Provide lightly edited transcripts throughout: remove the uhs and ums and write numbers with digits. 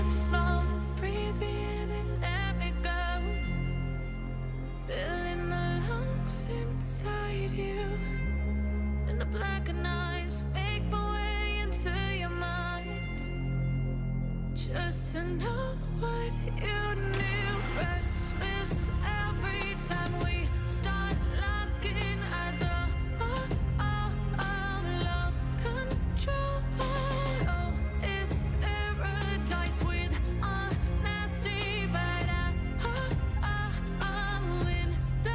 the smoke, breathe me in and let me go. Filling the lungs inside you, and the blackened eyes make my way into your mind. Just to know what you knew. Restless every time we start locking eyes. Lost control. Oh, it's paradise with honesty, but I'm in the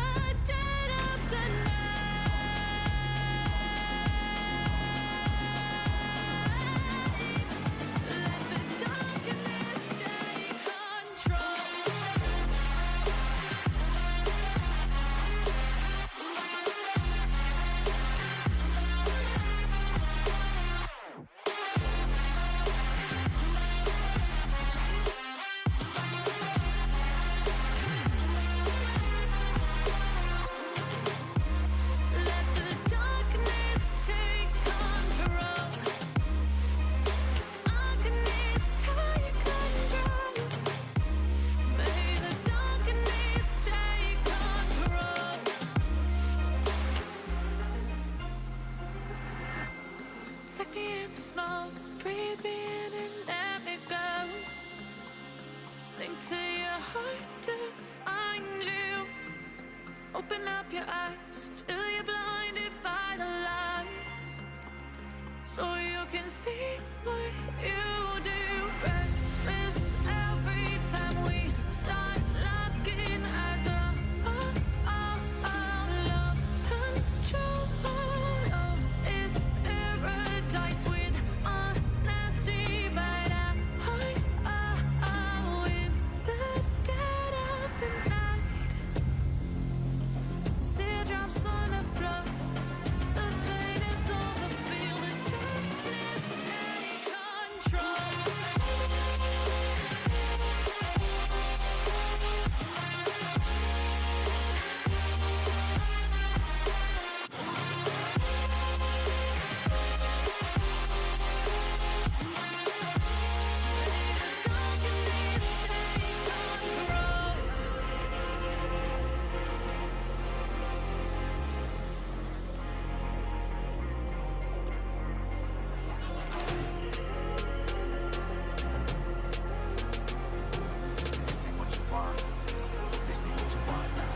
dead of the night. Let the darkness take control. Let the darkness take control. Darkness take control. May the darkness take control. Take me in the smoke, breathe me in and let me go. Sink to your heart to find you. Open up your eyes till you're blinded by the lies, so you can see what you do. Restless every time we start locking eyes. Lost control. Oh, it's paradise with honesty, but I'm in the dead of the night. Teardrops on the floor. The pain is over. Feel the darkness take control. This ain't what you want. This ain't what you want now.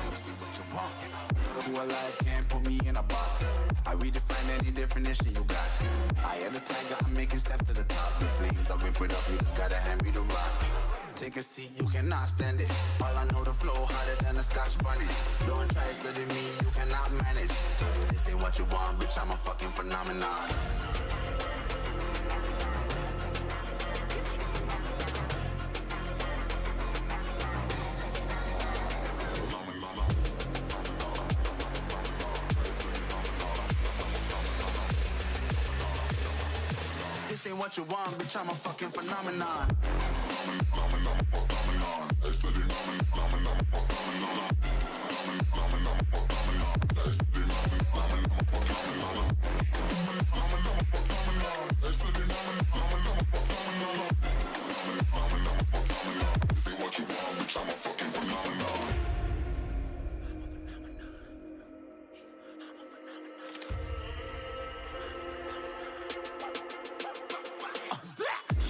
This ain't what you want. You alive can't put me in a box. I redefine any definition you got. I am the tiger, I'm making steps to the top. The flames, I whip it up, you just gotta hand me the rock. Take a seat, you cannot stand it. All I know, the flow harder than a Scotch bunny. Don't try studying me, you cannot manage. This ain't what you want, bitch, I'm a fucking phenomenon. This ain't what you want, bitch, I'm a fucking phenomenon.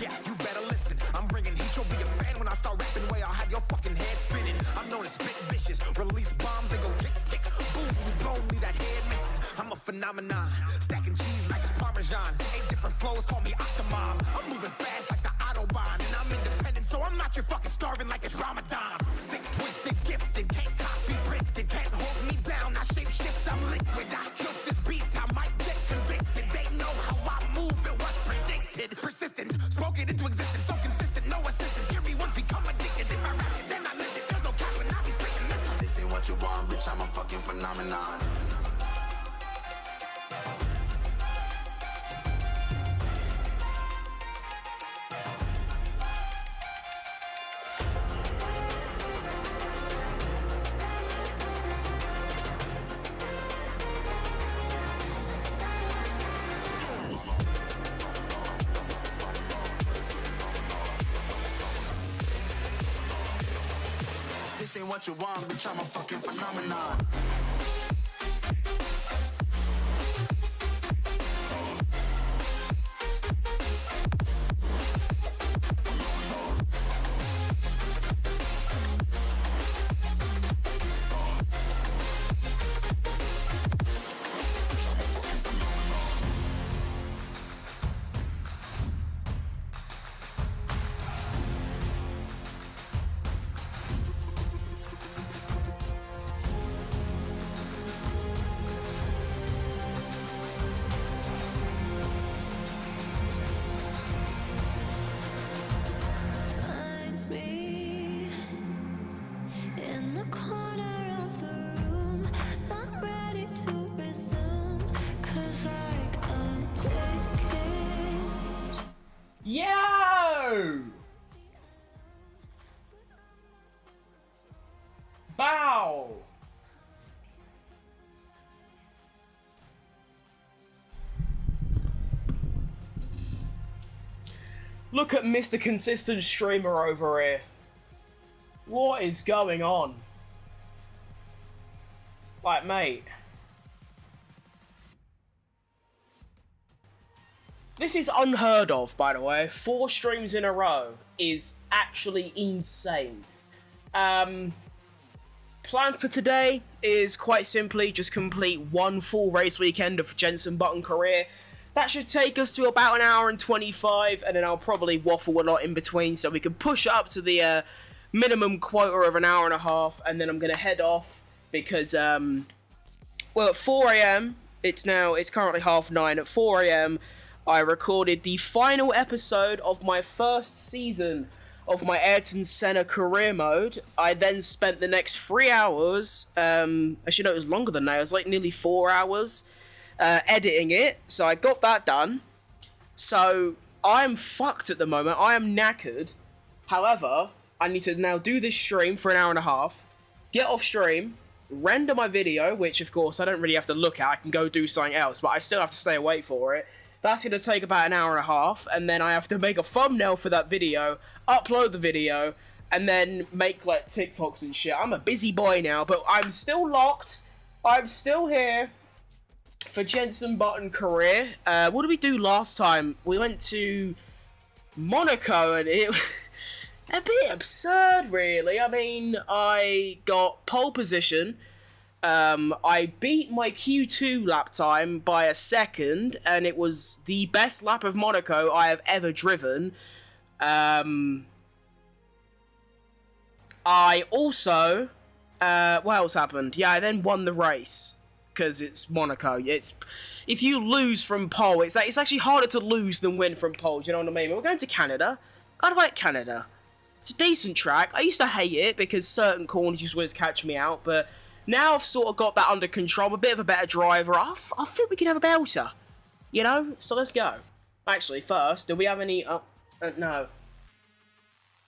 Yeah, you better listen. I'm bringing heat. You'll be a fan when I start rapping. Way I'll have your fucking head spinning. I'm known as spit vicious. Release bombs, they go tick tick. Boom, you blown me that head missing. I'm a phenomenon. Stacking cheese like it's Parmesan. 8 different flows, call me Octomom. I'm moving fast like the Autobahn, and I'm independent, so I'm not your fucking starving like it's Ramadan. Sick, twisted, gifted, can't copy, printed, can't hold me down. I shape shift, I'm liquid. I killed this beat, I might get convicted. They know how I move, it was predicted. Persistent, spoke it into existence, so consistent, no assistance. Hear me once, become addicted. If I rap it, then I live it. There's no cap when I be spitting this. This ain't what you want, bitch, I'm a fucking phenomenon. what you want, bitch, I'm a fucking phenomenon. Find me in the corner of the room, not ready to resume, 'cause like I'm taking. Yo! Bow! Look at Mr. Consistent Streamer over here. What is going on? Like, mate. This is unheard of, by the way. 4 streams in a row is actually insane. Plan for today is quite simply just complete 1 full race weekend of Jenson Button career. That should take us to about 1 hour and 25, and then I'll probably waffle a lot in between so we can push it up to the minimum quota of 1 hour and a half, and then I'm going to head off because, well, at 4 a.m, it's currently 9:30, at 4 a.m, I recorded the final episode of my first season of my Ayrton Senna career mode. I then spent the next 3 hours, actually no, it was longer than that, it was like nearly 4 hours, editing it, so I got that done. So, I'm fucked at the moment, I am knackered. However, I need to now do this stream for 1 hour and a half, get off stream, render my video, which of course I don't really have to look at, I can go do something else, but I still have to stay awake for it. That's going to take about 1 hour and a half, and then I have to make a thumbnail for that video, upload the video, and then make, like, TikToks and shit. I'm a busy boy now, but I'm still locked. I'm still here for Jenson Button career. What did we do last time? We went to Monaco, and it... a bit absurd, really. I mean, I got pole position. I beat my Q2 lap time by a second, and it was the best lap of Monaco I have ever driven. I also, what else happened? Yeah, I then won the race, because it's Monaco. If you lose from pole, it's actually harder to lose than win from pole, do you know what I mean? We're going to Canada. I like Canada. It's a decent track. I used to hate it, because certain corners just wanted to catch me out, but now I've sort of got that under control. I'm a bit of a better driver. I think we can have a belter, you know? So let's go. Actually, first, do we have any... no. I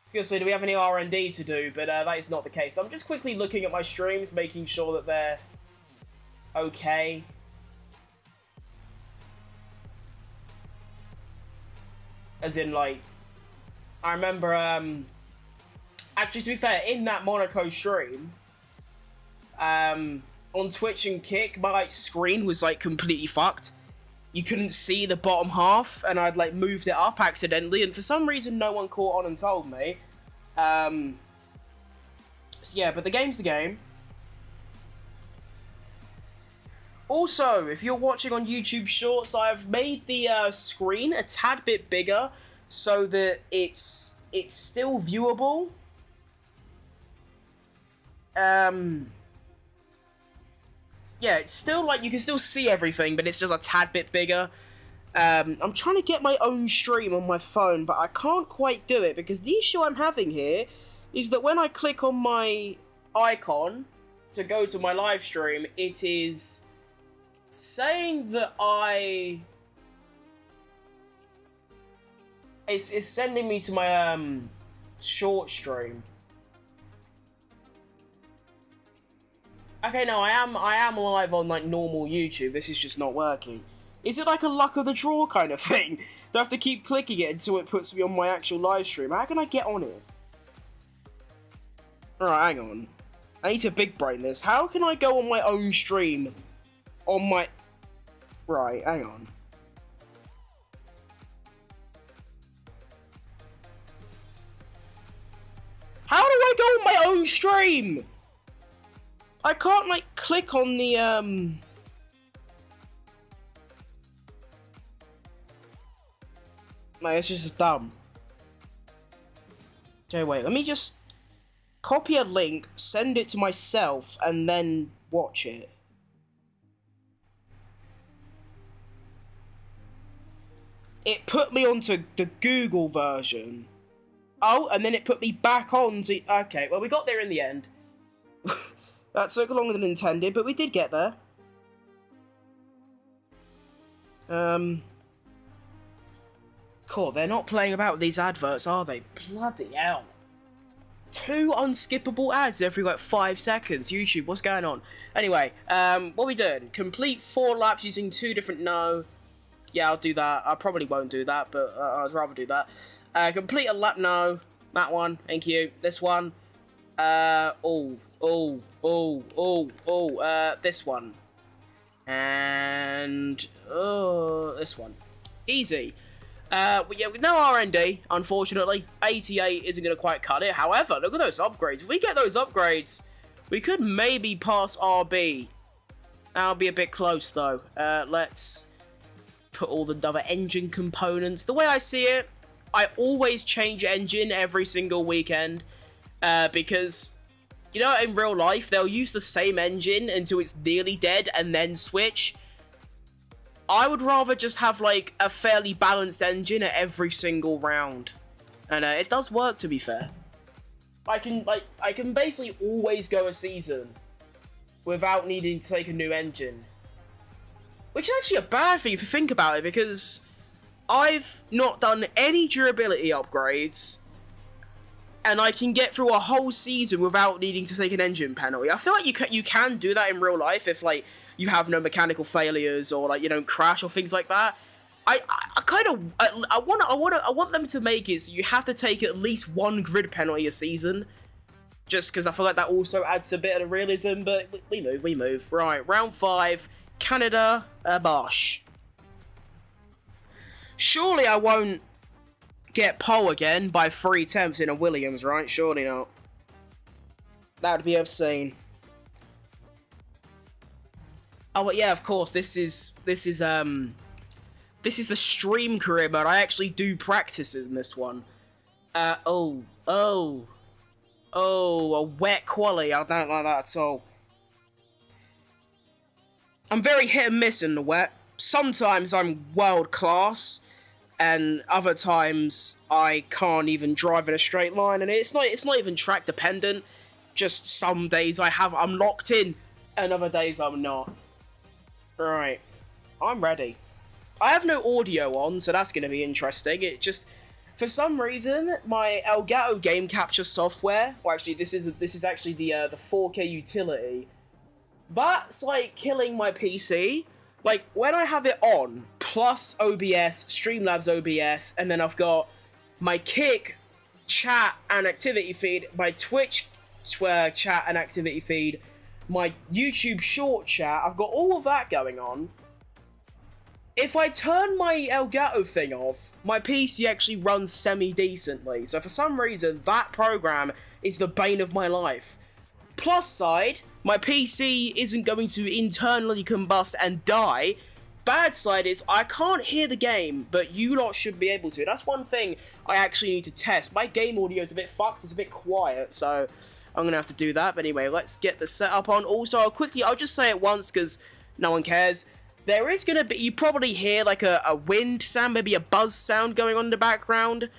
was going to say, do we have any R&D to do? But that is not the case. I'm just quickly looking at my streams, making sure that they're okay. As in, like, I remember, actually, to be fair, in that Monaco stream, on Twitch and Kick, my, like, screen was, like, completely fucked. You couldn't see the bottom half, and I'd, like, moved it up accidentally, and for some reason no one caught on and told me. So yeah, but the game's the game. Also, if you're watching on YouTube Shorts, I've made the screen a tad bit bigger so that it's still viewable. Yeah, it's still, like, you can still see everything, but it's just a tad bit bigger. I'm trying to get my own stream on my phone, but I can't quite do it, because the issue I'm having here is that when I click on my icon to go to my live stream, it is saying that It's sending me to my, short stream. Okay, no, I am live on, like, normal YouTube. This is just not working. Is it like a luck of the draw kind of thing? Do I have to keep clicking it until it puts me on my actual live stream? How can I get on it? Alright, hang on. I need to big brain this. How can I go on my own stream? On my... Right, hang on. How do I go on my own stream? I can't, like, click on the, Like, it's just dumb. Okay, wait, let me just copy a link, send it to myself, and then watch it. It put me onto the Google version. Oh, and then it put me back on to... Okay, well, we got there in the end. That took longer than intended, but we did get there. Cool, they're not playing about with these adverts, are they? Bloody hell. 2 unskippable ads every, like, 5 seconds. YouTube, what's going on? Anyway, what are we doing? Complete 4 laps using 2 different no. Yeah, I'll do that. I probably won't do that, but I'd rather do that. Complete a lap no. That one, thank you. This one. This one. And, this one. Easy. But yeah, with no RND, unfortunately, 88 isn't going to quite cut it. However, look at those upgrades. If we get those upgrades, we could maybe pass RB. That'll be a bit close, though. Let's put all the other engine components. The way I see it, I always change engine every single weekend. Because, you know, in real life, they'll use the same engine until it's nearly dead and then switch. I would rather just have, like, a fairly balanced engine at every single round. And it does work, to be fair. I can basically always go a season without needing to take a new engine. Which is actually a bad thing if you think about it, because I've not done any durability upgrades, and I can get through a whole season without needing to take an engine penalty. I feel like you can do that in real life if, like, you have no mechanical failures or, like, you don't crash or things like that. I want them to make it so you have to take at least 1 grid penalty a season, just because I feel like that also adds a bit of realism. But we move. Right, round 5, Canada, Bosch. Surely I won't get pole again by 3 tenths in a Williams, right? Surely not. That would be obscene. Oh, but yeah, of course, this is the stream career mode. I actually do practice in this one. A wet quali. I don't like that at all. I'm very hit and miss in the wet. Sometimes I'm world class, and other times I can't even drive in a straight line, and it's not even track dependent. Just some days I'm locked in, and other days I'm not. Right, I'm ready. I have no audio on, so that's going to be interesting. It just, for some reason, my Elgato game capture software, well, actually, this is actually the 4K utility, that's, like, killing my PC. Like, when I have it on, plus OBS, Streamlabs OBS, and then I've got my Kick chat and activity feed, my Twitch chat and activity feed, my YouTube short chat, I've got all of that going on. If I turn my Elgato thing off, my PC actually runs semi-decently. So for some reason, that program is the bane of my life. Plus side, my PC isn't going to internally combust and die. Bad side is, I can't hear the game, but you lot should be able to. That's one thing I actually need to test. My game audio is a bit fucked, it's a bit quiet, so I'm going to have to do that. But anyway, let's get the setup on. Also, I'll just say it once, because no one cares. There is going to be, you probably hear like a wind sound, maybe a buzz sound going on in the background.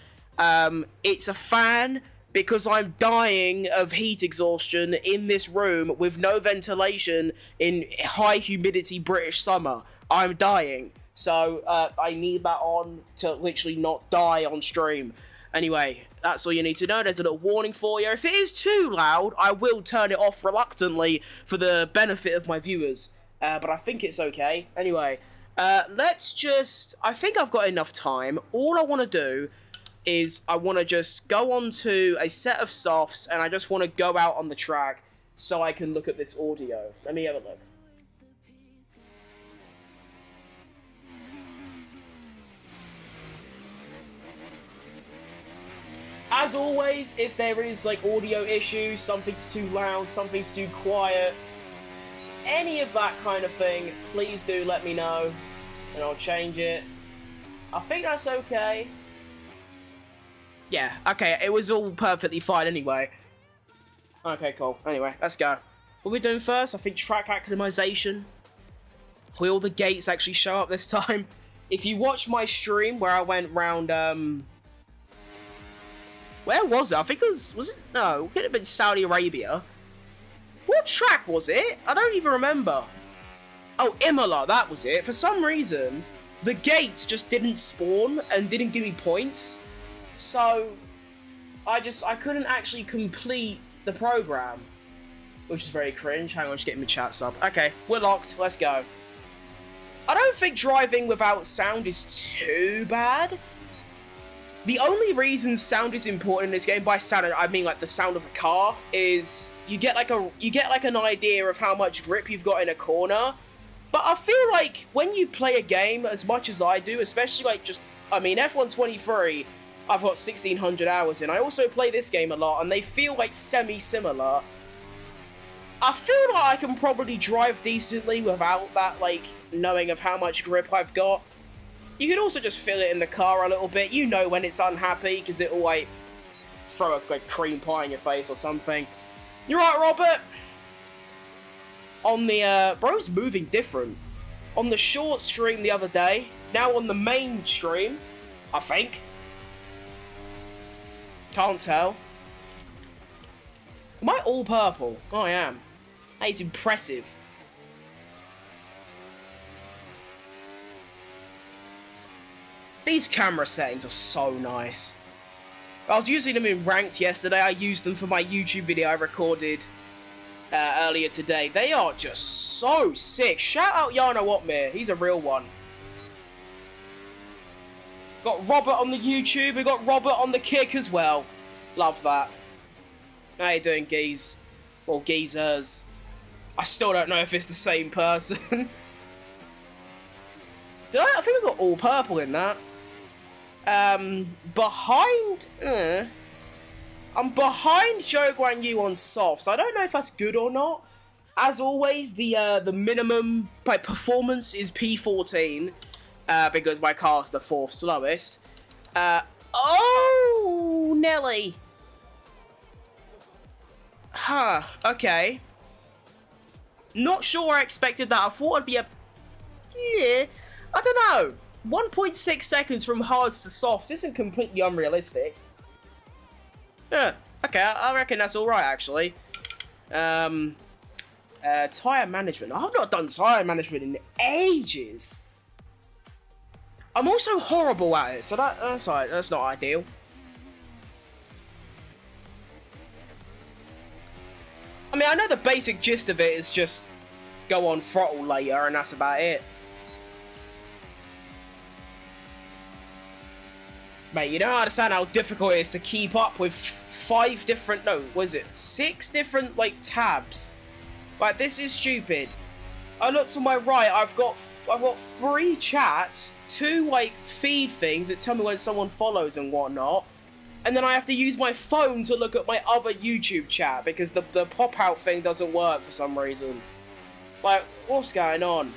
It's a fan, because I'm dying of heat exhaustion in this room with no ventilation in high humidity British summer. I'm dying. So, I need that on to literally not die on stream. Anyway, that's all you need to know. There's a little warning for you. If it is too loud, I will turn it off reluctantly for the benefit of my viewers. But I think it's okay. Anyway, let's just... I think I've got enough time. All I want to do is I want to just go on to a set of softs, and I just want to go out on the track so I can look at this audio. Let me have a look. As always, if there is like audio issues, something's too loud, something's too quiet, any of that kind of thing, please do let me know and I'll change it. I think that's okay. Yeah, okay, it was all perfectly fine anyway. Okay, cool. Anyway, let's go. What are we doing first? I think track acclimatization. Will all the gates actually show up this time? If you watch my stream where I went round, where was it? I think it was it? No, it could have been Saudi Arabia. What track was it? I don't even remember. Oh, Imola, that was it. For some reason, the gates just didn't spawn and didn't give me points. So, I couldn't actually complete the program. Which is very cringe. Hang on, just getting my chat sub. Okay, we're locked. Let's go. I don't think driving without sound is too bad. The only reason sound is important in this game, by sound I mean like the sound of a car, is you get like an idea of how much grip you've got in a corner. But I feel like when you play a game as much as I do, especially like F1 23, I've got 1,600 hours in. I also play this game a lot, and they feel like semi-similar. I feel like I can probably drive decently without that, like, knowing of how much grip I've got. You can also just feel it in the car a little bit. You know when it's unhappy, because it'll, like, throw a like, cream pie in your face or something. You right, Robert? On the, bro's moving different. On the short stream the other day, now on the main stream, I think. Can't tell. Am I all purple? Oh, I am. That is impressive. These camera settings are so nice. I was using them in ranked yesterday. I used them for my YouTube video I recorded earlier today. They are just so sick. Shout out Yarno Watmere. He's a real one. Got Robert on the YouTube. We got Robert on the kick as well. Love that. How you doing, geez? Or geezers? I still don't know if it's the same person. Did I think I got all purple in that. Behind... I'm behind Zhou Guanyu on softs. I don't know if that's good or not. As always, the minimum like, performance is P14. Because my car's the 4th slowest. Oh, Nelly. Huh, okay. Not sure I expected that. I thought it'd be a... Yeah, I don't know. 1.6 seconds from hards to softs isn't completely unrealistic. Yeah, okay, I reckon that's alright, actually. Tyre management. I've not done tyre management in ages. I'm also horrible at it, so that's alright. That's not ideal. I mean, I know the basic gist of it is just go on throttle later, and that's about it. Mate, you don't understand how difficult it is to keep up with 6 different, like, tabs. Like, this is stupid. I look to my right, I've got 3 chats, 2, like, feed things that tell me when someone follows and whatnot. And then I have to use my phone to look at my other YouTube chat because the pop-out thing doesn't work for some reason. Like, what's going on?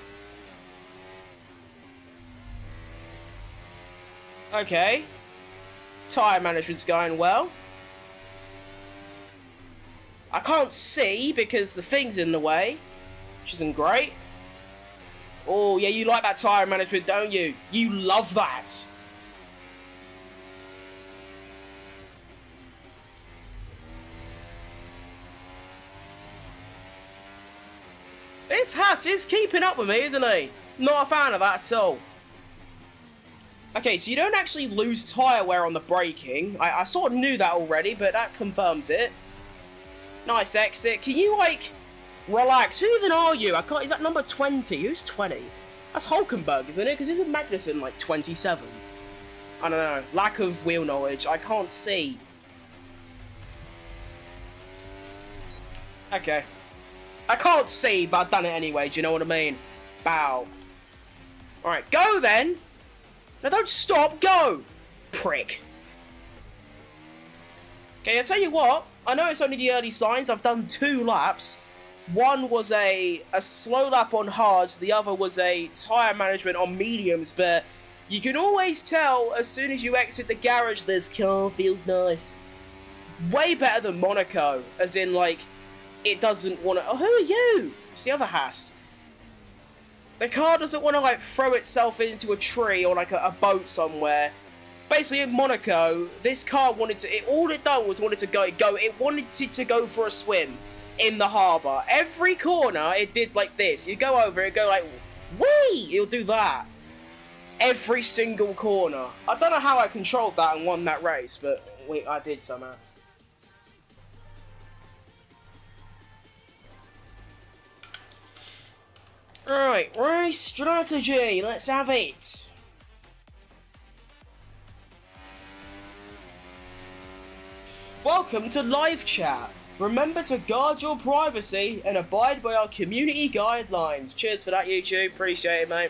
Okay. Tyre management's going well. I can't see because the thing's in the way, which isn't great. Oh, yeah, you like that tyre management, don't you? You love that. This Haas is keeping up with me, isn't he? Not a fan of that at all. Okay, so you don't actually lose tyre wear on the braking. I sort of knew that already, but that confirms it. Nice exit. Can you, like, relax? Who even are you? I can't... Is that number 20? Who's 20? That's Hulkenberg, isn't it? Because isn't Magnussen, like, 27? I don't know. Lack of wheel knowledge. I can't see. Okay. I can't see, but I've done it anyway, do you know what I mean? Bow. Alright, go then! Now don't stop, go! Prick. Okay, I'll tell you what, I know it's only the early signs, I've done 2 laps. One was a slow lap on hards, the other was a tyre management on mediums, but you can always tell as soon as you exit the garage, this car feels nice. Way better than Monaco, as in, like, it doesn't want to... Oh, who are you? It's the other Haas. The car doesn't want to, like, throw itself into a tree or, like, a boat somewhere. Basically, in Monaco, this car wanted to... all it done was wanted to go. It wanted to go for a swim in the harbour. Every corner, it did like this. You go over, it go like, whee! It'll do that. Every single corner. I don't know how I controlled that and won that race, but I did somehow. Right, race strategy. Let's have it. Welcome to live chat. Remember to guard your privacy and abide by our community guidelines. Cheers for that, YouTube. Appreciate it, mate.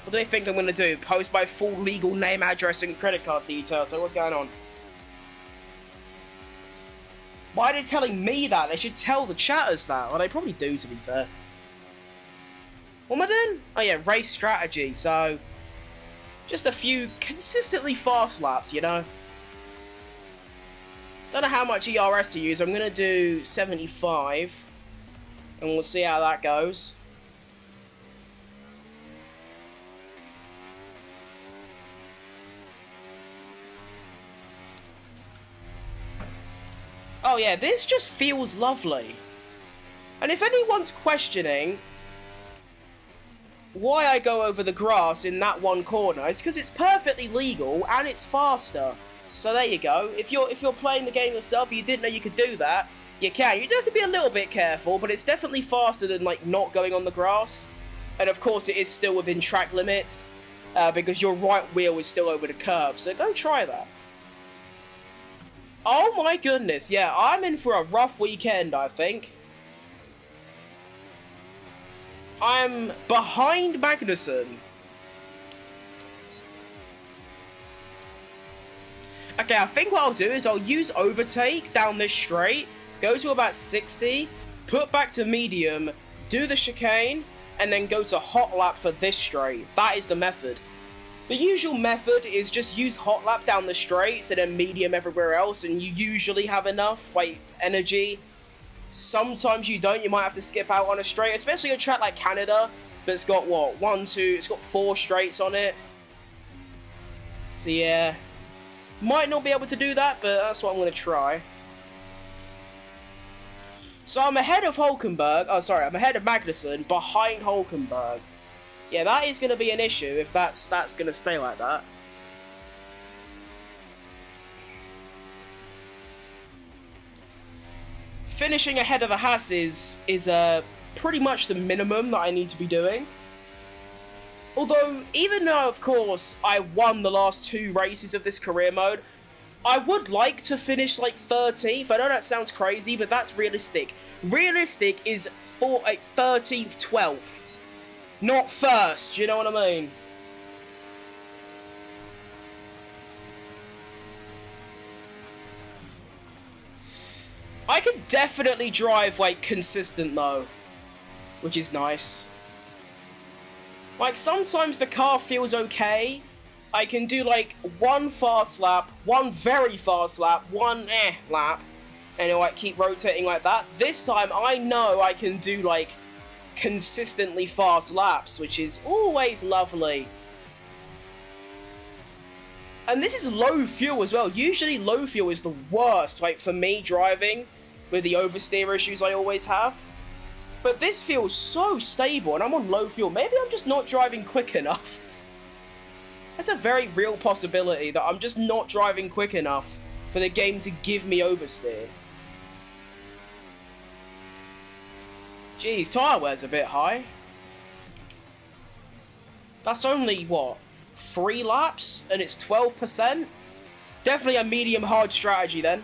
What do they think I'm going to do? Post my full legal name, address, and credit card details. So what's going on? Why are they telling me that? They should tell the chatters that. Well, they probably do, to be fair. What am I doing? Oh, yeah, race strategy. So, just a few consistently fast laps, you know? Don't know how much ERS to use. I'm going to do 75. And we'll see how that goes. Oh yeah, this just feels lovely. And if anyone's questioning why I go over the grass in that one corner, it's because it's perfectly legal and it's faster. So there you go. If you're playing the game yourself, you didn't know you could do that, you can. You do have to be a little bit careful, but it's definitely faster than like not going on the grass. And of course it is still within track limits, because your right wheel is still over the curb, so go try that. Oh my goodness, yeah, I'm in for a rough weekend, I think. I'm behind Magnussen. Okay, I think what I'll do is I'll use overtake down this straight, go to about 60, put back to medium, do the chicane, and then go to hot lap for this straight. That is the method. The usual method is just use hot lap down the straights and then medium everywhere else, and you usually have enough like energy. Sometimes you don't, you might have to skip out on a straight, especially a track like Canada that's got what, 1, 2, it's got 4 straights on it. So yeah, might not be able to do that, but that's what I'm going to try. So I'm ahead of Hulkenberg, oh sorry, I'm ahead of Magnussen, behind Hulkenberg. Yeah, that is going to be an issue if that's going to stay like that. Finishing ahead of the Haas is pretty much the minimum that I need to be doing. Although, even though, of course, I won the last 2 races of this career mode, I would like to finish like 13th. I know that sounds crazy, but that's realistic. Realistic is for 13th, 12th. Not first, you know what I mean? I can definitely drive, like, consistent, though. Which is nice. Like, sometimes the car feels okay. I can do, like, 1 fast lap, 1 very fast lap, 1 lap. And, like, keep rotating like that. This time, I know I can do, like, consistently fast laps, which is always lovely. And this is low fuel as well. Usually low fuel is the worst, like, for me driving with the oversteer issues I always have. But this feels so stable and I'm on low fuel. Maybe I'm just not driving quick enough. That's a very real possibility that I'm just not driving quick enough for the game to give me oversteer. Jeez, tyre wear's a bit high. That's only, what, 3 laps? And it's 12%? Definitely a medium-hard strategy, then.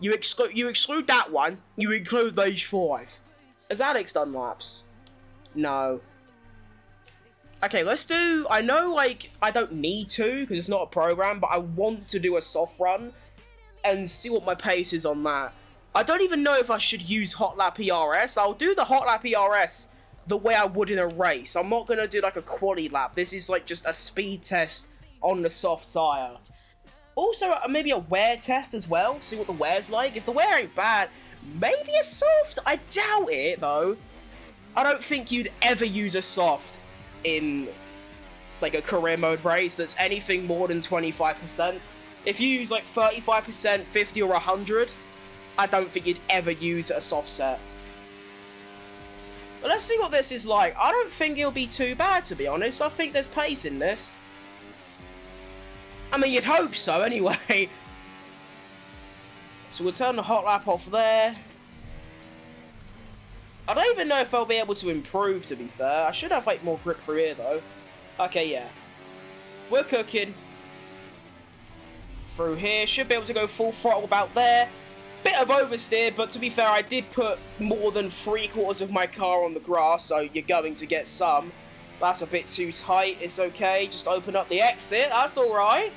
You exclude that one. You include these 5. Has Alex done laps? No. Okay, let's do... I know, like, I don't need to, because it's not a program, but I want to do a soft run and see what my pace is on that. I don't even know if I should use Hot Lap ERS. I'll do the Hot Lap ERS the way I would in a race. I'm not going to do, like, a quali lap. This is, like, just a speed test on the soft tyre. Also, maybe a wear test as well. See what the wear's like. If the wear ain't bad, maybe a soft. I doubt it, though. I don't think you'd ever use a soft in, like, a career mode race that's anything more than 25%. If you use, like, 35%, 50, or 100, I don't think you'd ever use a soft set. But let's see what this is like. I don't think it'll be too bad, to be honest. I think there's pace in this. I mean, you'd hope so, anyway. So we'll turn the hot lap off there. I don't even know if I'll be able to improve, to be fair. I should have, like, more grip through here, though. Okay, yeah. We're cooking. Through here. Should be able to go full throttle about there. Bit of oversteer, but to be fair, I did put more than 3/4 of my car on the grass, so you're going to get some. That's a bit too tight. It's okay. Just open up the exit. That's alright.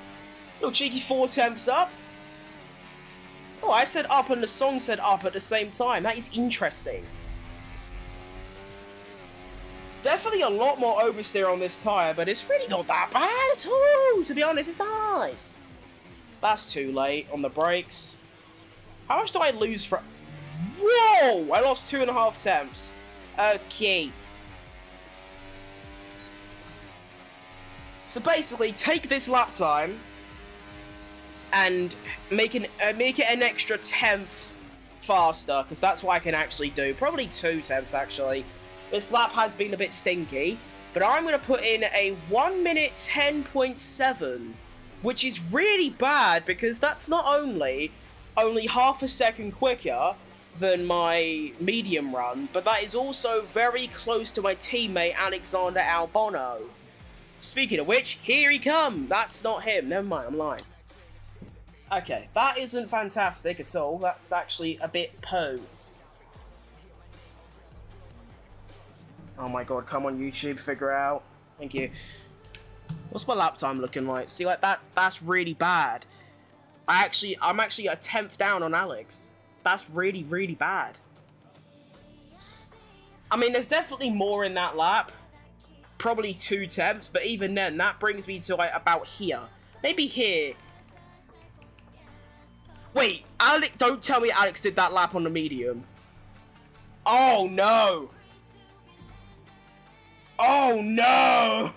Little cheeky 4 temps up. Oh, I said up and the song said up at the same time. That is interesting. Definitely a lot more oversteer on this tyre, but it's really not that bad at all. To be honest, it's nice. That's too late on the brakes. How much do I lose for... Whoa! I lost 2.5 temps. Okay. So basically, take this lap time and make it an extra 10th faster, because that's what I can actually do. Probably 2 temps, actually. This lap has been a bit stinky, but I'm going to put in a 1 minute 10.7, which is really bad, because that's not only half a second quicker than my medium run, but that is also very close to my teammate Alexander Albano. Speaking of which, here he come! That's not him. Never mind, I'm lying. Okay, that isn't fantastic at all. That's actually a bit poo. Oh my god, come on YouTube, figure out. Thank you. What's my lap time looking like? See, like, that's really bad. I'm actually a 10th down on Alex. That's really, really bad. I mean, there's definitely more in that lap. Probably 2 temps, but even then, that brings me to, like, about here. Maybe here. Wait, Alex, don't tell me Alex did that lap on the medium. Oh, no. Oh, no.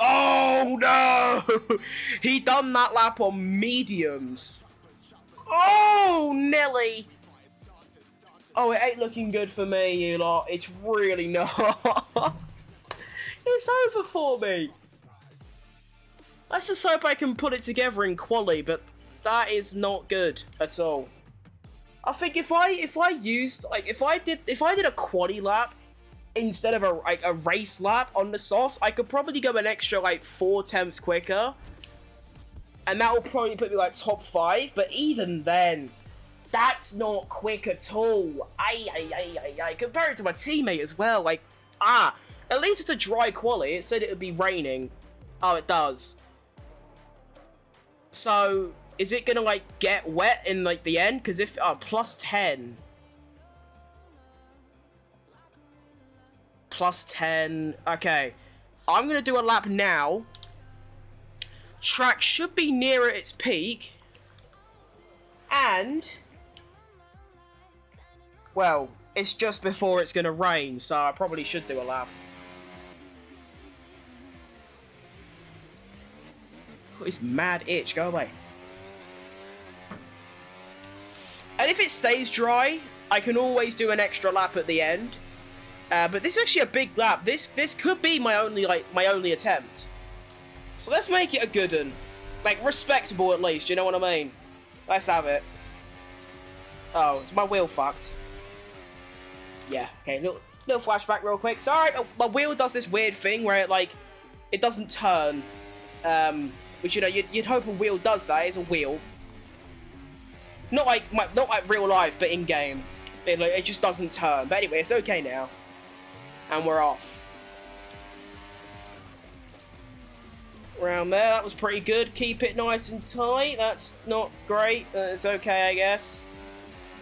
Oh, no. He done that lap on mediums. Oh, Nelly. Oh, it ain't looking good for me, you lot. It's really not. It's over for me. Let's just hope I can put it together in quali, but that is not good at all. I think if I used, like, if I did a quali lap instead of a race lap on the soft, I could probably go an extra, like, 4 temps quicker, and that will probably put me, like, top 5. But even then, that's not quick at all. Compared to my teammate as well, like, at least it's a dry quali. It said it would be raining. Oh, it does. So, is it gonna, like, get wet in, like, the end? Because if, plus 10. Plus 10. Okay. I'm gonna do a lap now. Track should be nearer its peak. And, well, it's just before it's gonna rain, so I probably should do a lap. Oh, it's mad itch, go away. And if it stays dry, I can always do an extra lap at the end. But this is actually a big lap. This could be my only attempt. So let's make it a good one. Like, respectable at least, you know what I mean? Let's have it. Oh, is my wheel fucked? Yeah, okay, little flashback real quick. Sorry, my wheel does this weird thing where it doesn't turn. Which, you know, you'd hope a wheel does that. It's a wheel. Not like real life, but in game. It just doesn't turn. But anyway, it's okay now. And we're off. Around there, that was pretty good. Keep it nice and tight. That's not great. It's okay, I guess.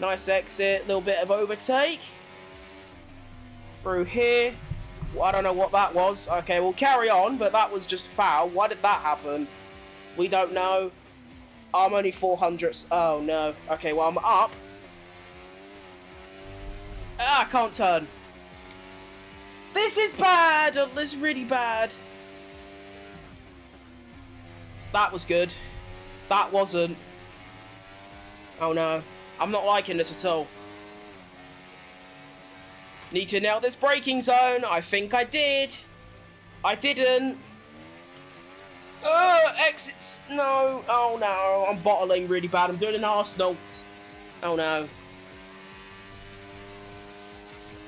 Nice exit. Little bit of overtake. Through here. Well, I don't know what that was. Okay, we'll carry on, but that was just foul. Why did that happen? We don't know. I'm only 400. Oh, no. Okay, well, I'm up. Ah, I can't turn. This is bad. This is really bad. That was good. That wasn't. Oh, no. I'm not liking this at all. Need to nail this braking zone. I think I did. I didn't. Exits. No. Oh, no. I'm bottling really bad. I'm doing an Arsenal. Oh, no.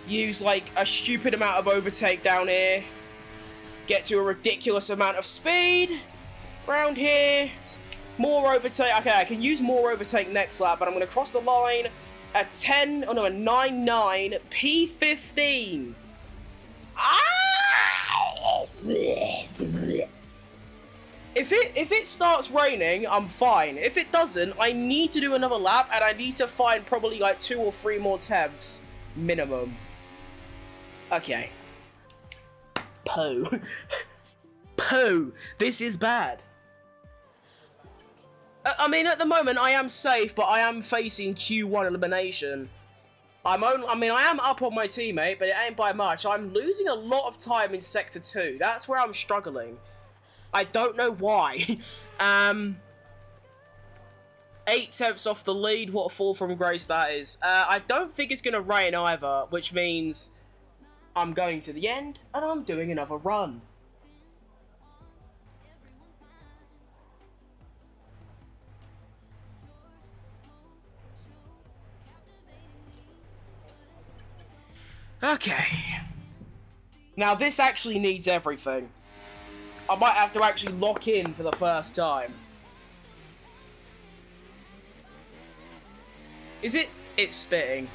Use, like, a stupid amount of overtake down here. Get to a ridiculous amount of speed. Around here. More overtake. Okay, I can use more overtake next lap, but I'm going to cross the line at a 9.9 P15. Ah! If it starts raining, I'm fine. If it doesn't, I need to do another lap, and I need to find probably like 2 or 3 more tenths minimum. Okay. Poo. Poo. This is bad. I mean, at the moment, I am safe, but I am facing Q1 elimination. I am up on my teammate, but it ain't by much. I'm losing a lot of time in Sector 2. That's where I'm struggling. I don't know why. 8 tenths off the lead. What a fall from grace that is. I don't think it's going to rain either, which means I'm going to the end, and I'm doing another run. Okay. Now, this actually needs everything. I might have to actually lock in for the first time. Is it? It's spitting.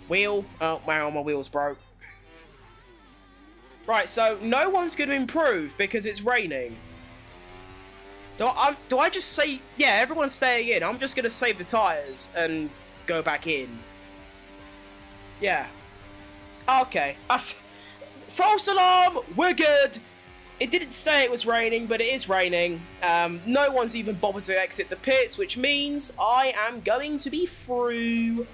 Wheel. Oh, wow, my wheel's broke. Right, so no one's going to improve because it's raining. Do I just say, yeah, everyone's staying in. I'm just going to save the tyres and go back in. Yeah. Okay. False alarm! We're good! It didn't say it was raining, but it is raining. No one's even bothered to exit the pits, which means I am going to be through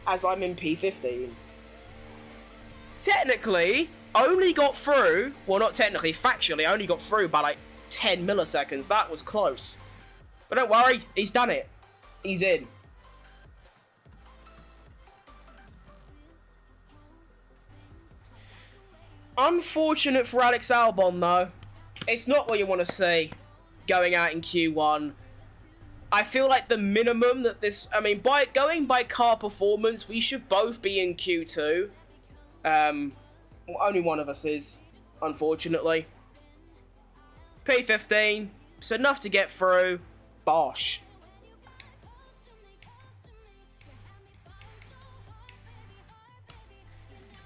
as I'm in P15. Technically, only got through, well, not technically, factually, I only got through by like 10 milliseconds. That was close. But don't worry, he's done it. He's in. Unfortunate for Alex Albon, though. It's not what you want to see going out in Q1. I feel like the minimum that this... I mean, going by car performance, we should both be in Q2. Well, only one of us is, unfortunately. P15. It's enough to get through. Bosh.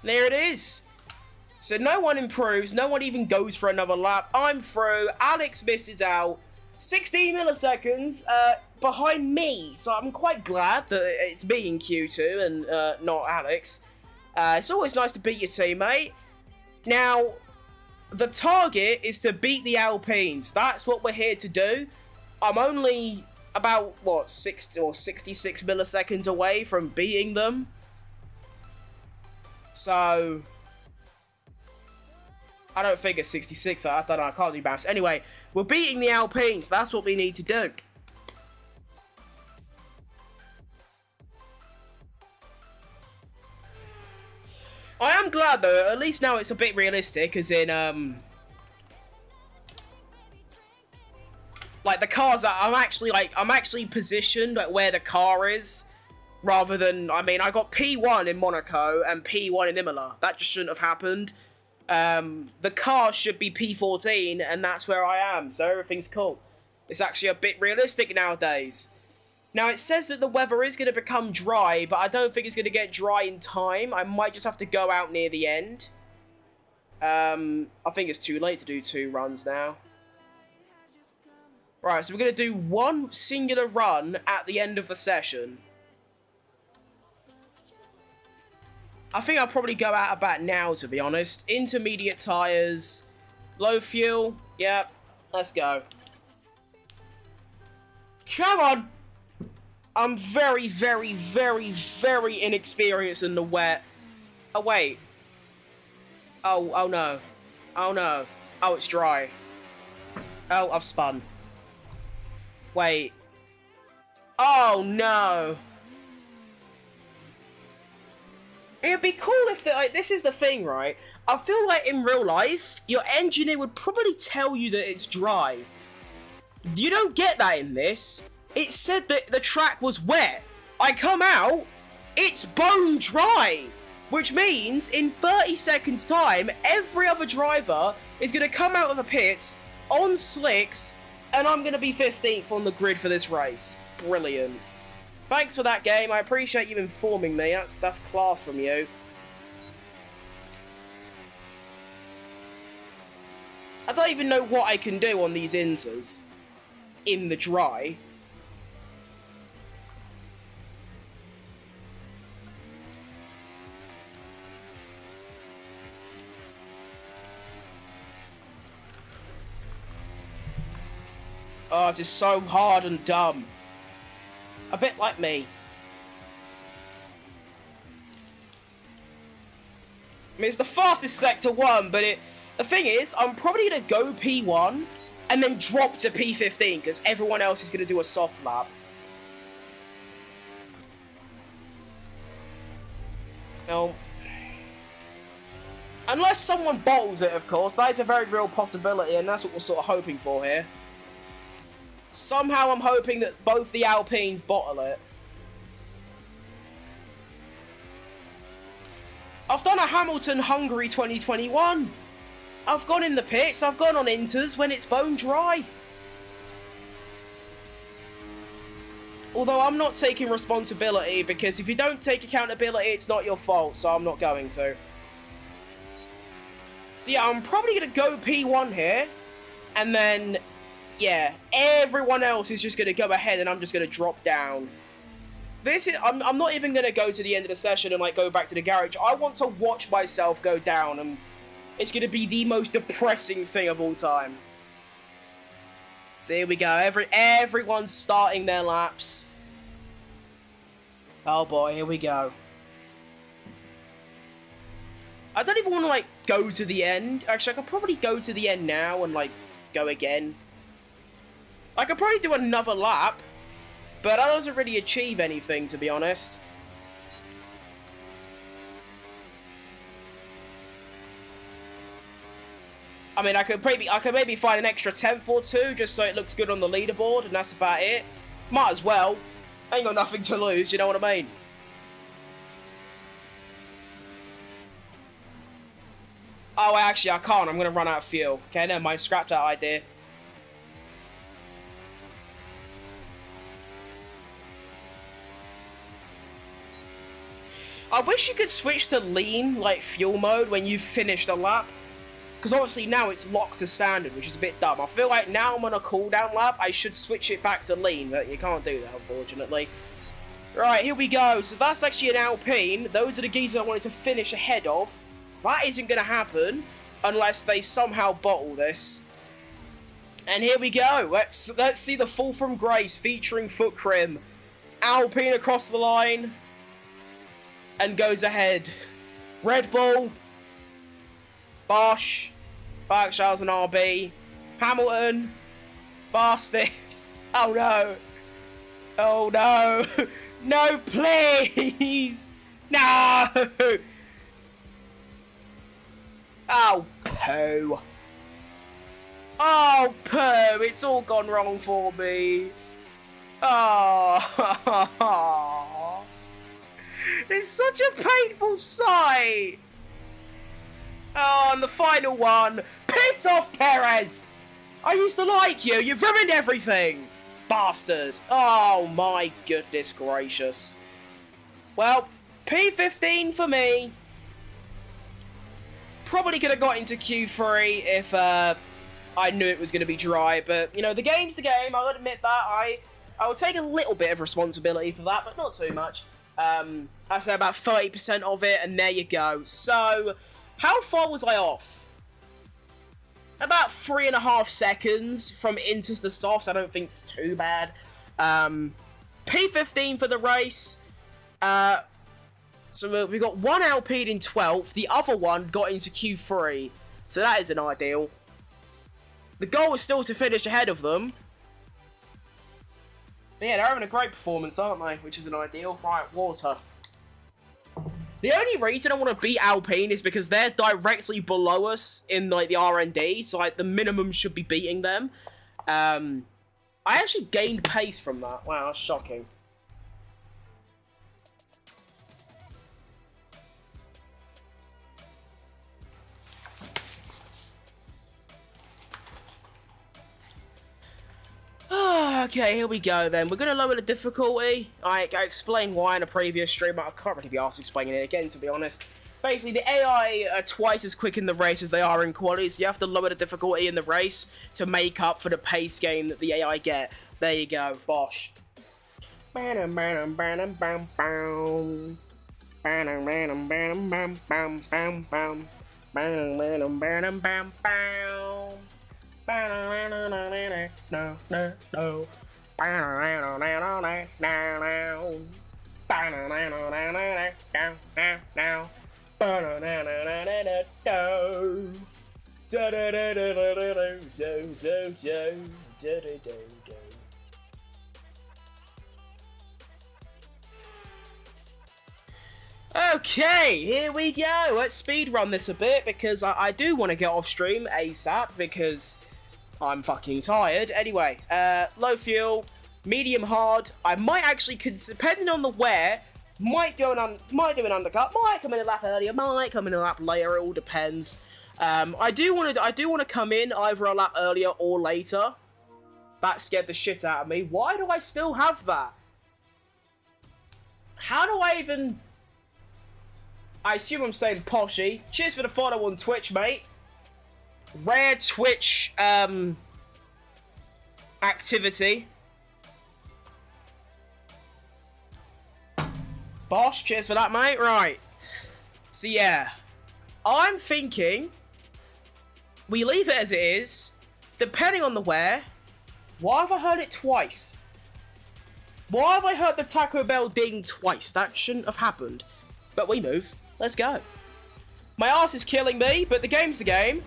There it is. So no one improves, no one even goes for another lap. I'm through, Alex misses out. 16 milliseconds behind me. So I'm quite glad that it's me in Q2 and not Alex. It's always nice to beat your teammate. Now, the target is to beat the Alpines. That's what we're here to do. I'm only about, what, 60 or 66 milliseconds away from beating them. So... I don't think it's 66, I don't know, I can't do maths. Anyway, we're beating the Alpines, that's what we need to do. I am glad though, at least now it's a bit realistic, as in, like the cars, I'm actually positioned at where the car is, rather than, I mean, I got P1 in Monaco and P1 in Imola. That just shouldn't have happened. The car should be P14, and that's where I am, so everything's cool. It's actually a bit realistic nowadays. Now, it says that the weather is going to become dry, but I don't think it's going to get dry in time. I might just have to go out near the end. I think it's too late to do 2 runs now. Right, so we're going to do 1 singular run at the end of the session. I think I'll probably go out about now, to be honest. Intermediate tyres, low fuel. Yep, let's go. Come on! I'm very, very, very, very inexperienced in the wet. Oh, wait. Oh no. Oh, no. Oh, it's dry. Oh, I've spun. Wait. Oh, no. It'd be cool if, like, this is the thing, right? I feel like in real life, your engineer would probably tell you that it's dry. You don't get that in this. It said that the track was wet. I come out, it's bone dry. Which means, in 30 seconds time, every other driver is going to come out of the pits on slicks, and I'm going to be 15th on the grid for this race. Brilliant. Thanks for that, game. I appreciate you informing me. That's class from you. I don't even know what I can do on these inters in the dry. Oh, this is so hard and dumb. A bit like me. I mean, it's the fastest sector 1, but the thing is, I'm probably going to go P1 and then drop to P15 because everyone else is going to do a soft lap. No. Unless someone bottles it, of course. That is a very real possibility, and that's what we're sort of hoping for here. Somehow I'm hoping that both the Alpines bottle it. I've done a Hamilton Hungary 2021. I've gone in the pits, I've gone on inters when it's bone dry. Although I'm not taking responsibility, because if you don't take accountability, it's not your fault, so I'm not going to. So yeah, I'm probably going to go P1 here, and then... yeah, everyone else is just going to go ahead and I'm just going to drop down. I'm not even going to go to the end of the session and like go back to the garage. I want to watch myself go down, and it's going to be the most depressing thing of all time. So here we go. Everyone's starting their laps. Oh boy, here we go. I don't even want to like go to the end. Actually, I could probably go to the end now and like go again. I could probably do another lap, but that doesn't really achieve anything, to be honest. I mean, I could maybe find an extra 10th or 2, just so it looks good on the leaderboard, and that's about it. Might as well. I ain't got nothing to lose, you know what I mean? Oh, actually, I can't. I'm going to run out of fuel. Okay, never mind. Scrap that idea. I wish you could switch to lean, like, fuel mode when you've finished a lap. Because obviously now it's locked to standard, which is a bit dumb. I feel like now I'm on a cooldown lap, I should switch it back to lean, but you can't do that, unfortunately. Right, here we go. So that's actually an Alpine. Those are the geezers I wanted to finish ahead of. That isn't going to happen unless they somehow bottle this. And here we go. Let's see the fall from grace featuring foot crim. Alpine across the line. And goes ahead. Red Bull. Bosch. Berkshire's an RB. Hamilton. Fastest. Oh no. Oh no. No, please. No. Oh, poo. Oh, poo. It's all gone wrong for me. Oh. It's such a painful sight. Oh, and the final one. Piss off, Perez. I used to like you. You've ruined everything. bastard. Oh my goodness gracious. Well, P15 for me. Probably could have got into Q3 if I knew it was going to be dry, but, you know, the game's the game. I'll admit that. I will take a little bit of responsibility for that, but not too much. I say about 30% of it, and there you go. So, how far was I off? About 3.5 seconds from Intus to softs. I don't think it's too bad. P15 for the race. So we got one LP'd in 12th. The other one got into Q3. So that isn't ideal. The goal was still to finish ahead of them. But yeah, they're having a great performance, aren't they? Which isn't ideal. Right, water. The only reason I want to beat Alpine is because they're directly below us in, like, the R&D. So, like, the minimum should be beating them. I actually gained pace from that. Wow, that's shocking. Okay, here we go then. We're going to lower the difficulty. I explained why in a previous stream, but I can't really be asked explaining it again, to be honest. Basically, the AI are twice as quick in the race as they are in quali, so you have to lower the difficulty in the race to make up for the pace gain that the AI get. There you go, bosh. Okay, here we go. Let's speedrun this a bit because I do want to get off stream ASAP because I'm fucking tired. Anyway, low fuel, medium hard. I might actually, depending on the wear, might do an undercut. Might come in a lap earlier. Might come in a lap later. It all depends. I do want to come in either a lap earlier or later. That scared the shit out of me. Why do I still have that? How do I even? I assume I'm saying poshy. Cheers for the follow on Twitch, mate. Rare Twitch activity. Bosh, cheers for that, mate. Right. So yeah, I'm thinking we leave it as it is. Depending on the wear. Why have I heard it twice? Why have I heard the Taco Bell ding twice? That shouldn't have happened. But we move. Let's go. My ass is killing me, but the game's the game.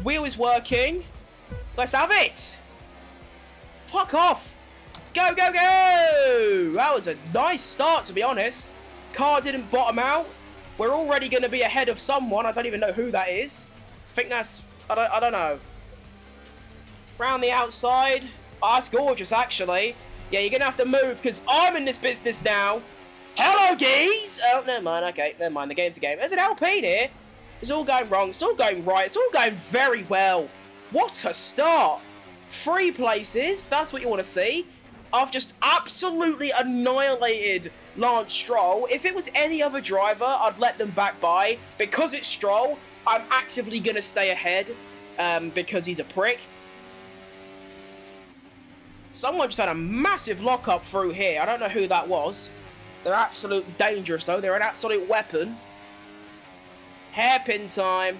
Wheel is working. Let's have it. Fuck off. Go, go, go. That was a nice start, to be honest. Car didn't bottom out. We're already going to be ahead of someone. I don't even know who that is. I think that's... I don't know. Round the outside. Oh, that's gorgeous, actually. Yeah, you're going to have to move because I'm in this business now. Hello, geez! Oh, never mind. Okay, never mind. The game's the game. There's an Alpine here. It's all going wrong. It's all going right. It's all going very well. What a start. 3 places. That's what you want to see. I've just absolutely annihilated Lance Stroll. If it was any other driver, I'd let them back by. Because it's Stroll, I'm actively going to stay ahead because he's a prick. Someone just had a massive lock-up through here. I don't know who that was. They're absolutely dangerous, though. They're an absolute weapon. Hairpin time.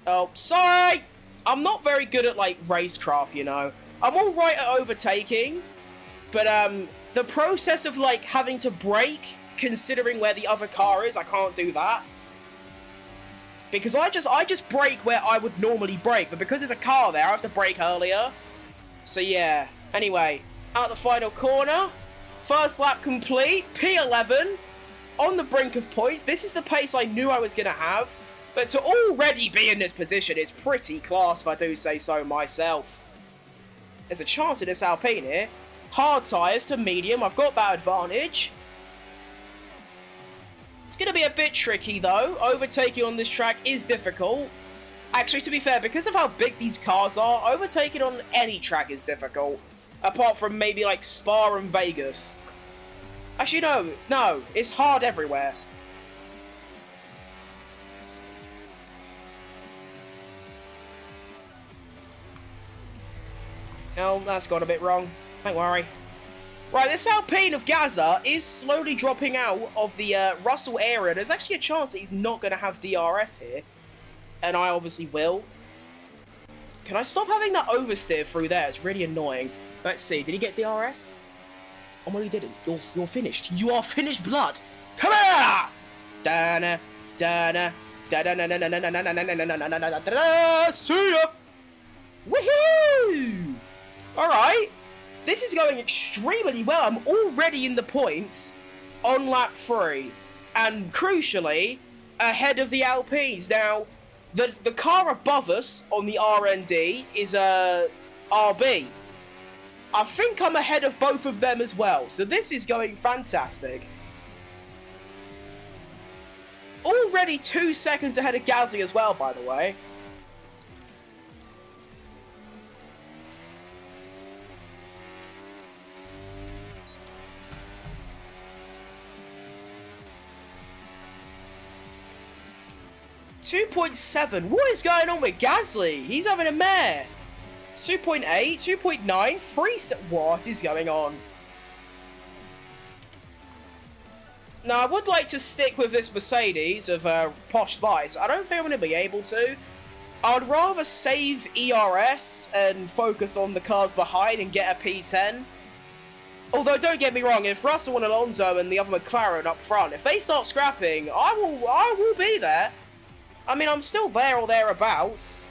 Oh, sorry! I'm not very good at, like, racecraft, you know. I'm alright at overtaking, but, the process of, like, having to brake, considering where the other car is, I can't do that. Because I just brake where I would normally brake, but because there's a car there, I have to brake earlier. So, yeah. Anyway, out the final corner. First lap complete. P11. On the brink of points. This is the pace I knew I was going to have. But to already be in this position is pretty class, if I do say so myself. There's a chance of this Alpine here. Hard tyres to medium. I've got that advantage. It's going to be a bit tricky, though. Overtaking on this track is difficult. Actually, to be fair, because of how big these cars are, overtaking on any track is difficult. Apart from maybe like Spa and Vegas. Actually, no, it's hard everywhere. Oh, that's got a bit wrong. Don't worry. Right, this Alpine of Gaza is slowly dropping out of the Russell area. There's actually a chance that he's not going to have DRS here. And I obviously will. Can I stop having that oversteer through there? It's really annoying. Let's see, did he get DRS? Oh, well, he didn't. You're finished. You are finished, blood. Come here! Dana, Dana, Dana, see ya! Woohoo! Alright. This is going extremely well. I'm already in the points on lap 3. And crucially, ahead of the Alpines. Now, the car above us on the RND is a RB. I think I'm ahead of both of them as well. So this is going fantastic. Already 2 seconds ahead of Gasly as well, by the way. .7. What is going on with Gasly? He's having a mare. 2.8, 2.9, 3. What is going on? Now, I would like to stick with this Mercedes of Posh Spice. I don't think I'm going to be able to. I'd rather save ERS and focus on the cars behind and get a P10. Although, don't get me wrong, if Russell and Alonso and the other McLaren up front, if they start scrapping, I will be there. I mean, I'm still there or thereabouts.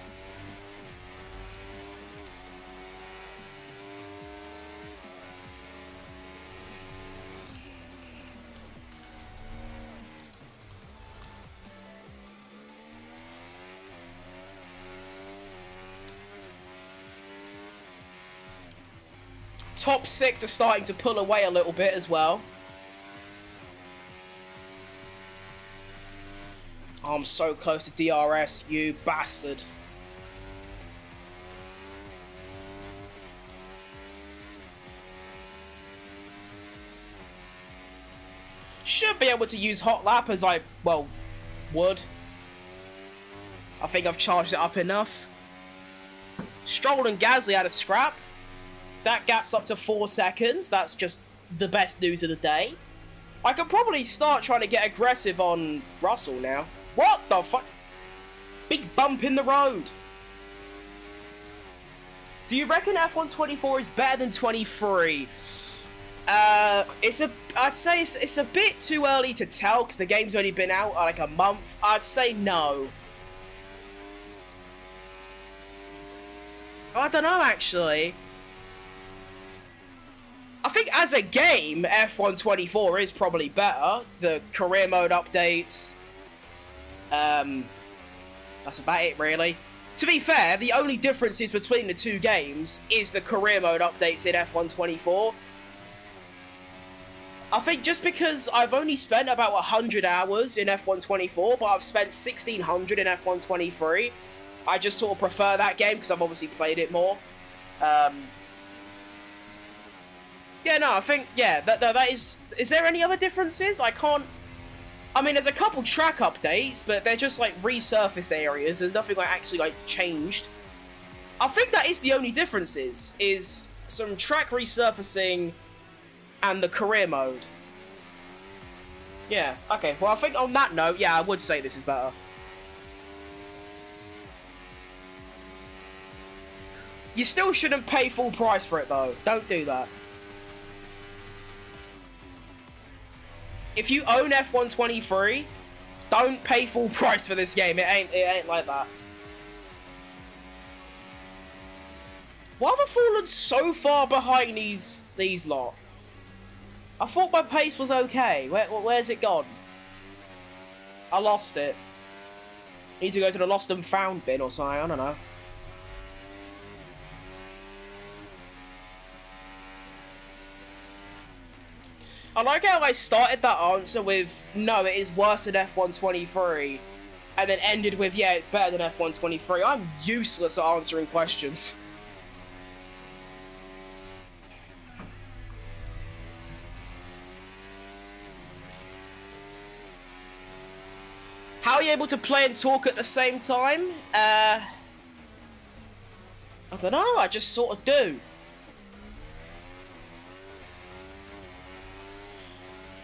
Top 6 are starting to pull away a little bit as well. Oh, I'm so close to DRS, you bastard. Should be able to use hot lap as I, well, would. I think I've charged it up enough. Stroll and Gasly had a scrap. That gap's up to 4 seconds. That's just the best news of the day. I could probably start trying to get aggressive on Russell now. What the fuck? Big bump in the road. Do you reckon F124 is better than 23? I'd say it's a bit too early to tell because the game's only been out like a month. I'd say no. I don't know, actually. I think as a game, F124 is probably better. The career mode updates. That's about it, really. To be fair, the only differences between the two games is the career mode updates in F124. I think just because I've only spent about 100 hours in F124, but I've spent 1,600 in F123, I just sort of prefer that game because I've obviously played it more. Yeah, no, I think, yeah, that is... Is there any other differences? I can't... I mean, there's a couple track updates, but they're just, like, resurfaced areas. There's nothing, like, actually, like, changed. I think that is the only differences, is some track resurfacing and the career mode. Yeah, okay. Well, I think on that note, yeah, I would say this is better. You still shouldn't pay full price for it, though. Don't do that. If you own F123, don't pay full price for this game. It ain't like that. Why have I fallen so far behind these lot? I thought my pace was okay. Where's it gone? I lost it. Need to go to the lost and found bin or something. I don't know. I like how I started that answer with, no, it is worse than F123, and then ended with, yeah, it's better than F123. I'm useless at answering questions. How are you able to play and talk at the same time? I don't know, I just sort of do.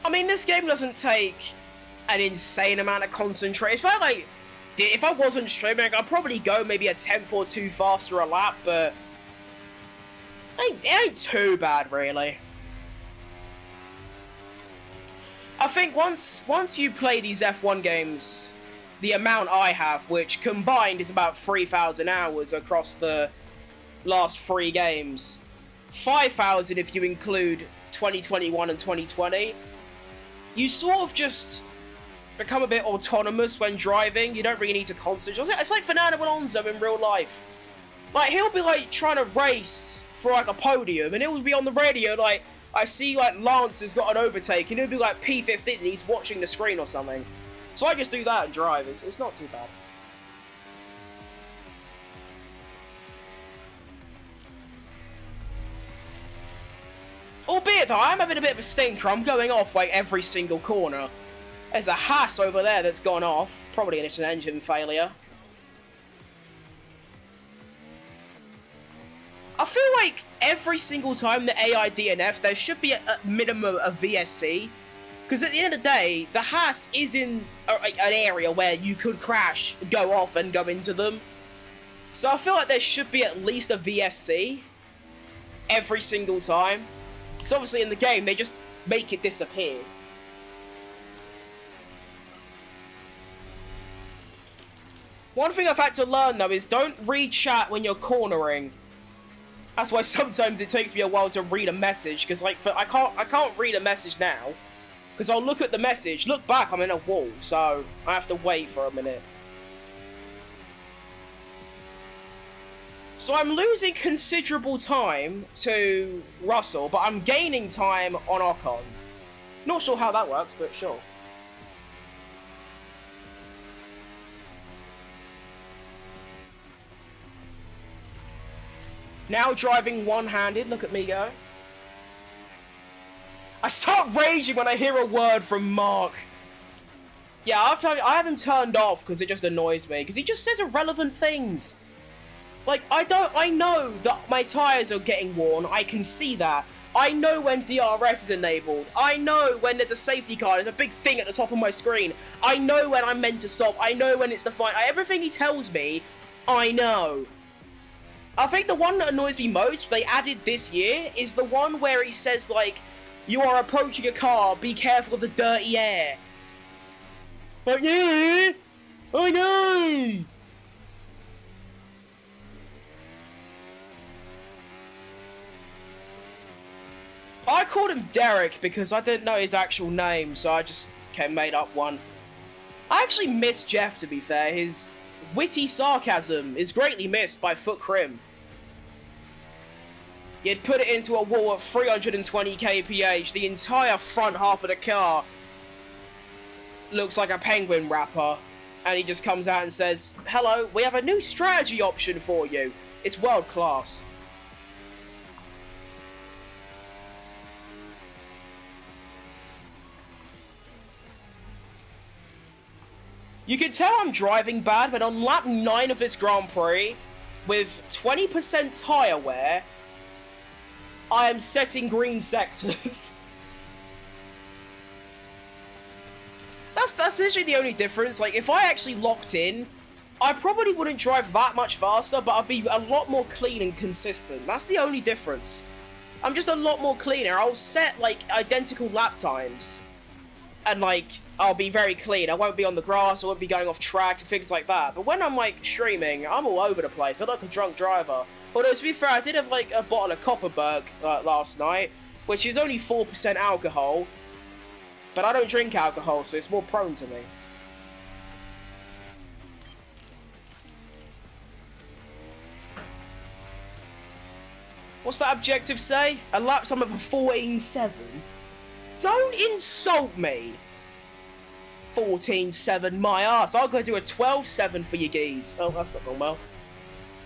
I mean, this game doesn't take an insane amount of concentration. If I wasn't streaming, I'd probably go maybe a tenth or two faster a lap, but it ain't too bad, really. I think once you play these F1 games, the amount I have, which combined is about 3,000 hours across the last 3 games, 5,000 if you include 2021 and 2020, you sort of just become a bit autonomous when driving. You don't really need to concentrate. It's like Fernando Alonso in real life. Like, he'll be like trying to race for like a podium, and he'll be on the radio like, I see like Lance has got an overtake, and he'll be like P15 and he's watching the screen or something. So I just do that and drive. It's not too bad. Albeit though, I'm having a bit of a stinker. I'm going off like every single corner. There's a Haas over there that's gone off. Probably it's an engine failure. I feel like every single time the AI DNF, there should be a minimum of VSC. Because at the end of the day, the Haas is in an area where you could crash, go off, and go into them. So I feel like there should be at least a VSC every single time. Because obviously in the game, they just make it disappear. One thing I've had to learn, though, is don't read chat when you're cornering. That's why sometimes it takes me a while to read a message, because like I can't read a message now, because I'll look at the message, look back, I'm in a wall, so I have to wait for a minute. So I'm losing considerable time to Russell, but I'm gaining time on Ocon. Not sure how that works, but sure. Now driving one-handed, look at me go. I start raging when I hear a word from Mark. Yeah, I have him turned off because it just annoys me, because he just says irrelevant things. Like, I know that my tyres are getting worn, I can see that. I know when DRS is enabled. I know when there's a safety car, there's a big thing at the top of my screen. I know when I'm meant to stop, I know when it's the fine. Everything he tells me, I know. I think the one that annoys me most, they added this year, is the one where he says, like, you are approaching a car, be careful of the dirty air. Like, yeah, I know. I called him Derek because I didn't know his actual name, so I just made up one. I actually miss Jeff, to be fair. His witty sarcasm is greatly missed by Foot Crim. You'd put it into a wall at 320 kph, the entire front half of the car looks like a penguin wrapper, and he just comes out and says, hello, we have a new strategy option for you. It's world class. You can tell I'm driving bad, but on lap 9 of this Grand Prix, with 20% tyre wear, I am setting green sectors. That's literally the only difference. Like, if I actually locked in, I probably wouldn't drive that much faster, but I'd be a lot more clean and consistent. That's the only difference. I'm just a lot more cleaner. I'll set, like, identical lap times. And, like, I'll be very clean. I won't be on the grass, I won't be going off track, things like that. But when I'm, like, streaming, I'm all over the place. I'm like a drunk driver. Although, to be fair, I did have, like, a bottle of Copperberg last night, which is only 4% alcohol. But I don't drink alcohol, so it's more prone to me. What's that objective say? A lap time of a 14.7? Don't insult me! 14.7 my ass. I'll go do a 12.7 for you geese. Oh, that's not going well.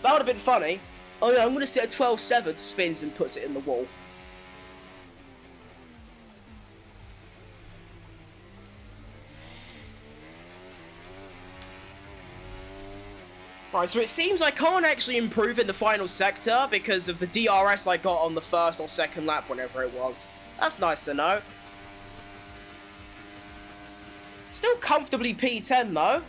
That would have been funny. Oh yeah, I'm going to see a 12.7, spins and puts it in the wall. Right, so it seems I can't actually improve in the final sector because of the DRS I got on the first or second lap, whenever it was. That's nice to know. Still comfortably P10 though.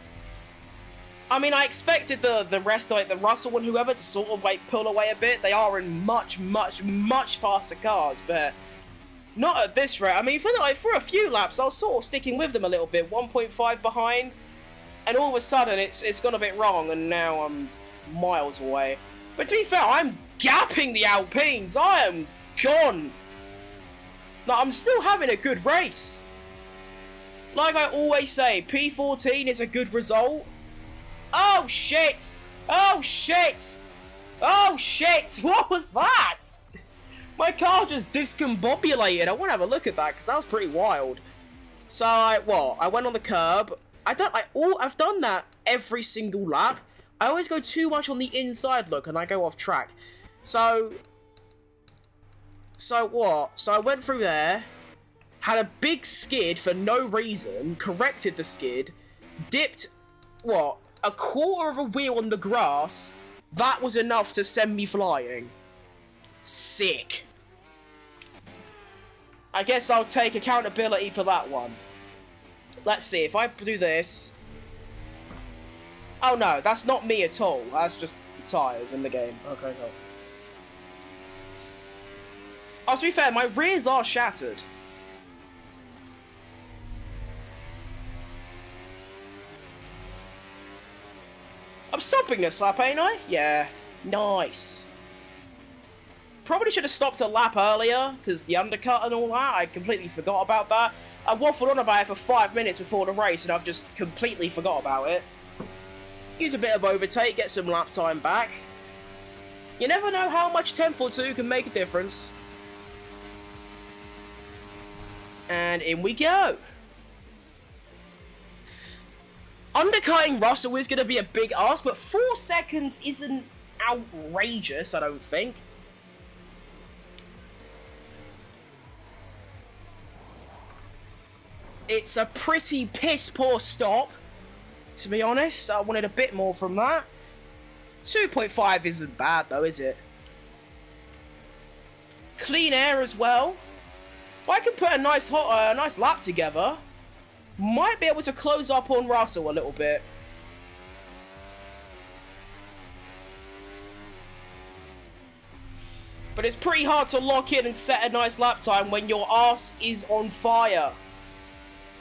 I mean, I expected the rest, like the Russell and whoever, to sort of like pull away a bit. They are in much faster cars, but not at this rate. I mean, for a few laps, I was sort of sticking with them a little bit, 1.5 behind, and all of a sudden it's gone a bit wrong, and now I'm miles away. But to be fair, I'm gapping the Alpines. I am gone. Like, I'm still having a good race. Like I always say, P14 is a good result. Oh shit! Oh shit! Oh shit! What was that? My car just discombobulated. I want to have a look at that because that was pretty wild. So I went on the curb. I've done that every single lap. I always go too much on the inside look and I go off track. So what? So I went through there, had a big skid for no reason, corrected the skid, dipped, a quarter of a wheel on the grass. That was enough to send me flying. Sick. I guess I'll take accountability for that one. Let's see, if I do this... Oh no, that's not me at all. That's just the tyres in the game. Okay, cool. Oh, to be fair, my rears are shattered. I'm stopping this lap, ain't I? Yeah. Nice. Probably should have stopped a lap earlier, because the undercut and all that, I completely forgot about that. I waffled on about it for 5 minutes before the race, and I've just completely forgot about it. Use a bit of overtake, get some lap time back. You never know how much 10th or 2 can make a difference. And in we go. Undercutting Russell is going to be a big ask, but 4 seconds isn't outrageous, I don't think. It's a pretty piss-poor stop, to be honest. I wanted a bit more from that. 2.5 isn't bad, though, is it? Clean air as well. If I can put a nice lap together, might be able to close up on Russell a little bit. But it's pretty hard to lock in and set a nice lap time when your arse is on fire.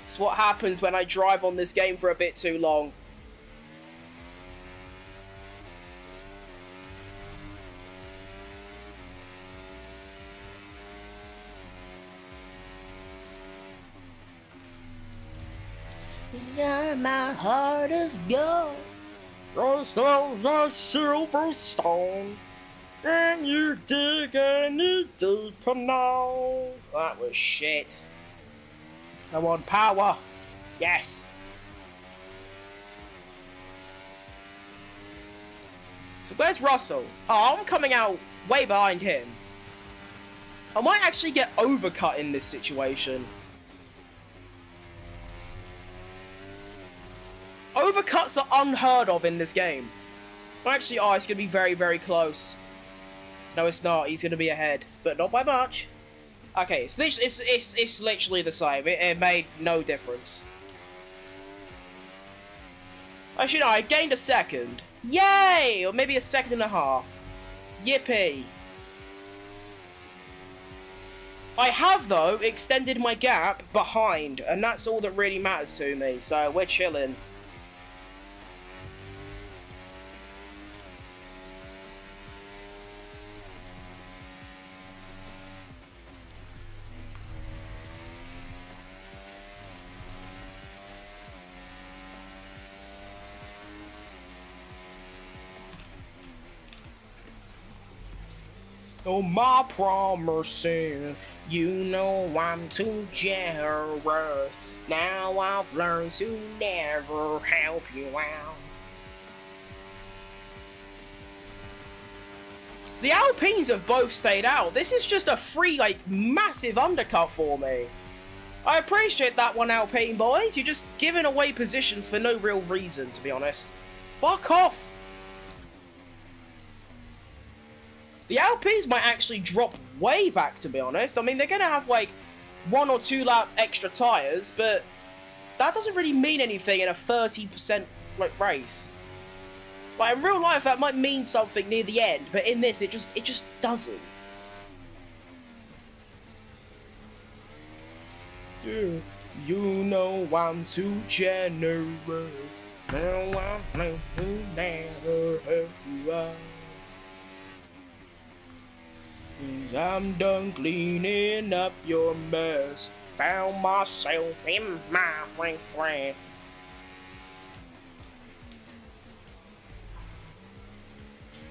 It's what happens when I drive on this game for a bit too long. Yeah, my heart is gold. Your soul's a silver stone. And you dig any deeper now. That was shit. Come on, power. Yes. So where's Russell? Oh, I'm coming out way behind him. I might actually get overcut in this situation. Overcuts are unheard of in this game. Actually, oh, it's going to be very, very close. No, it's not. He's going to be ahead, but not by much. Okay, it's literally the same. It made no difference. Actually, no, I gained a second. Yay! Or maybe a second and a half. Yippee. I have, though, extended my gap behind, and that's all that really matters to me, so we're chilling. Oh, my promising, you know I'm too generous. Now I've learned to never help you out. The Alpines have both stayed out. This is just a free, like, massive undercut for me. I appreciate that one, Alpine boys. You're just giving away positions for no real reason, to be honest. Fuck off. The Alpines might actually drop way back, to be honest. I mean, they're going to have, like, 1 or 2 lap extra tyres, but that doesn't really mean anything in a 30%, like, race. Like, in real life, that might mean something near the end, but in this, it just doesn't. Yeah, you know I'm too generous. Now I'm to never hurt you out. I'm done cleaning up your mess. Found myself in my regret.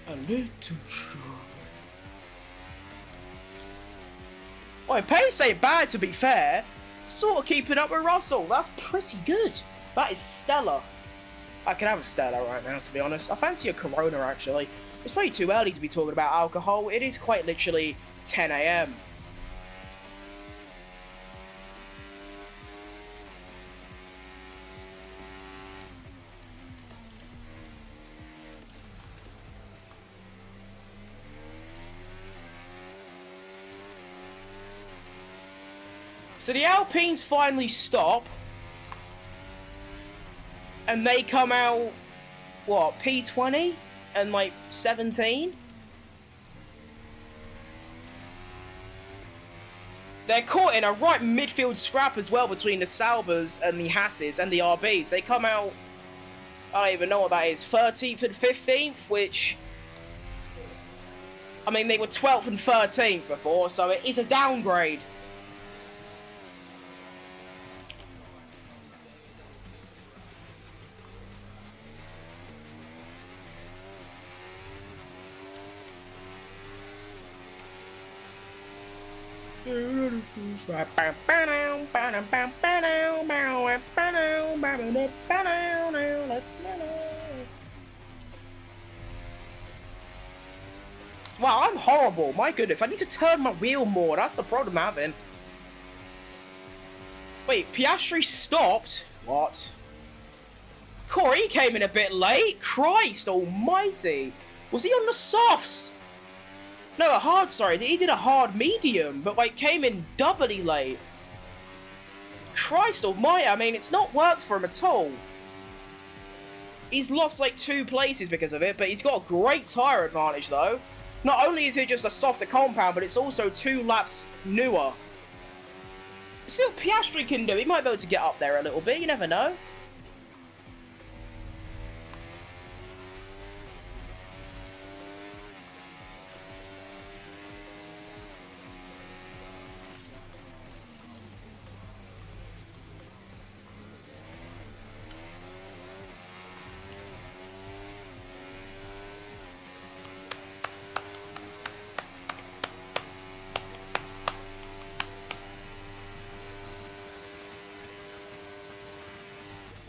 A little sure. Well, pace ain't bad, to be fair. Sort of keeping up with Russell. That's pretty good. That is stellar. I can have a Stella right now, to be honest. I fancy a Corona, actually. It's way too early to be talking about alcohol. It is quite literally 10 AM. So the Alpines finally stop. And they come out, what, P20? And like 17? They're caught in a right midfield scrap as well between the Saubers and the Hasses and the RBs. They come out, I don't even know what that is, 13th and 15th, which, I mean, they were 12th and 13th before, so it is a downgrade. Wow, I'm horrible. My goodness, I need to turn my wheel more. That's the problem I'm having. Wait, Piastri stopped? What? Corey came in a bit late? Christ almighty. Was he on the softs? No, a hard, sorry. He did a hard medium, but like came in doubly late. Christ almighty, I mean, it's not worked for him at all. He's lost like 2 places because of it, but he's got a great tyre advantage though. Not only is it just a softer compound, but it's also 2 laps newer. See what Piastri can do. He might be able to get up there a little bit, you never know.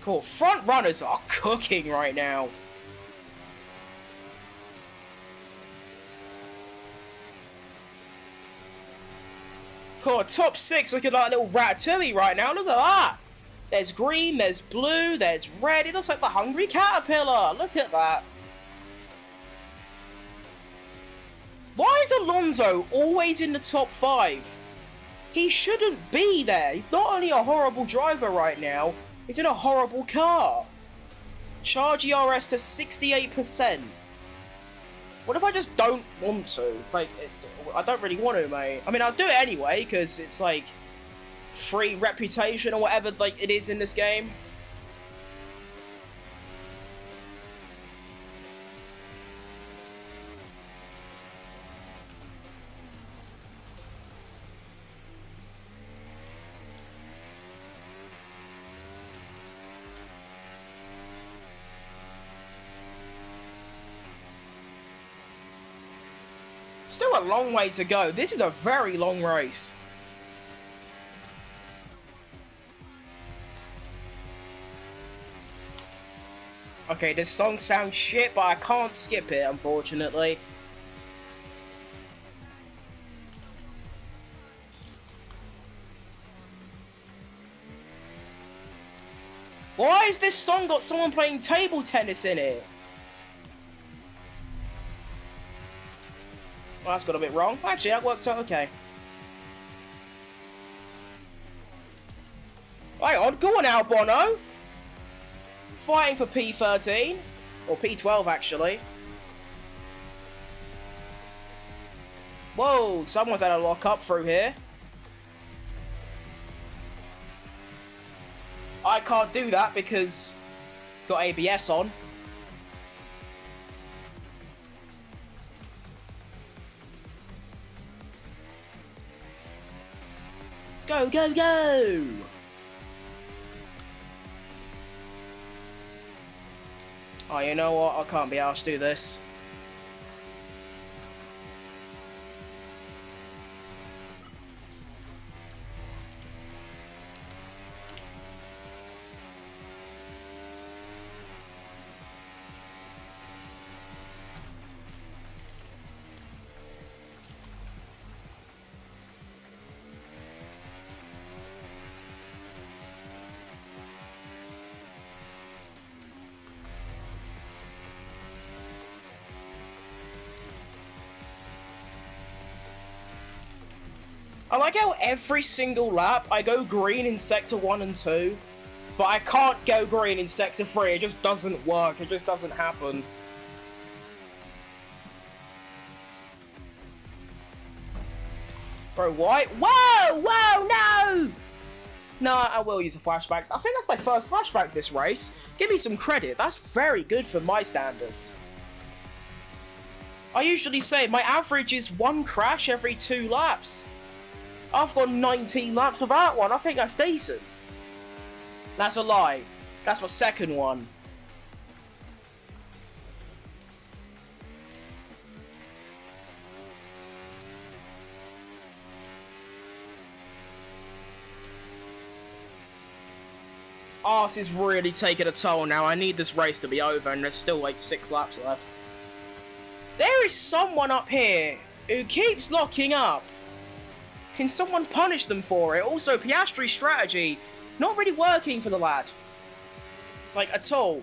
Cool. Front runners are cooking right now. Cool. Top 6 looking like a little ratatouille right now. Look at that. There's green, there's blue, there's red. It looks like the Hungry Caterpillar. Look at that. Why is Alonso always in the top 5? He shouldn't be there. He's not only a horrible driver right now, he's in a horrible car. Charge ERS to 68%. What if I just don't want to? Like, I don't really want to, mate. I mean, I'll do it anyway, because it's like free reputation or whatever like it is in this game. Still a long way to go. This is a very long race. Okay, this song sounds shit, but I can't skip it, unfortunately. Why has this song got someone playing table tennis in it? Well, that's got a bit wrong. Actually, that worked out okay. Hang on, go on now, Bono. Fighting for P13. Or P12, actually. Whoa, someone's had a lock up through here. I can't do that because got ABS on. Go, go, go! Oh, you know what? I can't be arsed to do this. I like how every single lap I go green in Sector 1 and 2, but I can't go green in Sector 3, it just doesn't work, it just doesn't happen. Bro, why? Whoa! Whoa, no! No, I will use a flashback. I think that's my first flashback this race. Give me some credit, that's very good for my standards. I usually say my average is 1 crash every 2 laps. I've got 19 laps of that one. I think that's decent. That's a lie. That's my second one. Arse is really taking a toll now. I need this race to be over and there's still like 6 laps left. There is someone up here who keeps locking up. Can someone punish them for it? Also, Piastri's strategy, not really working for the lad. Like, at all.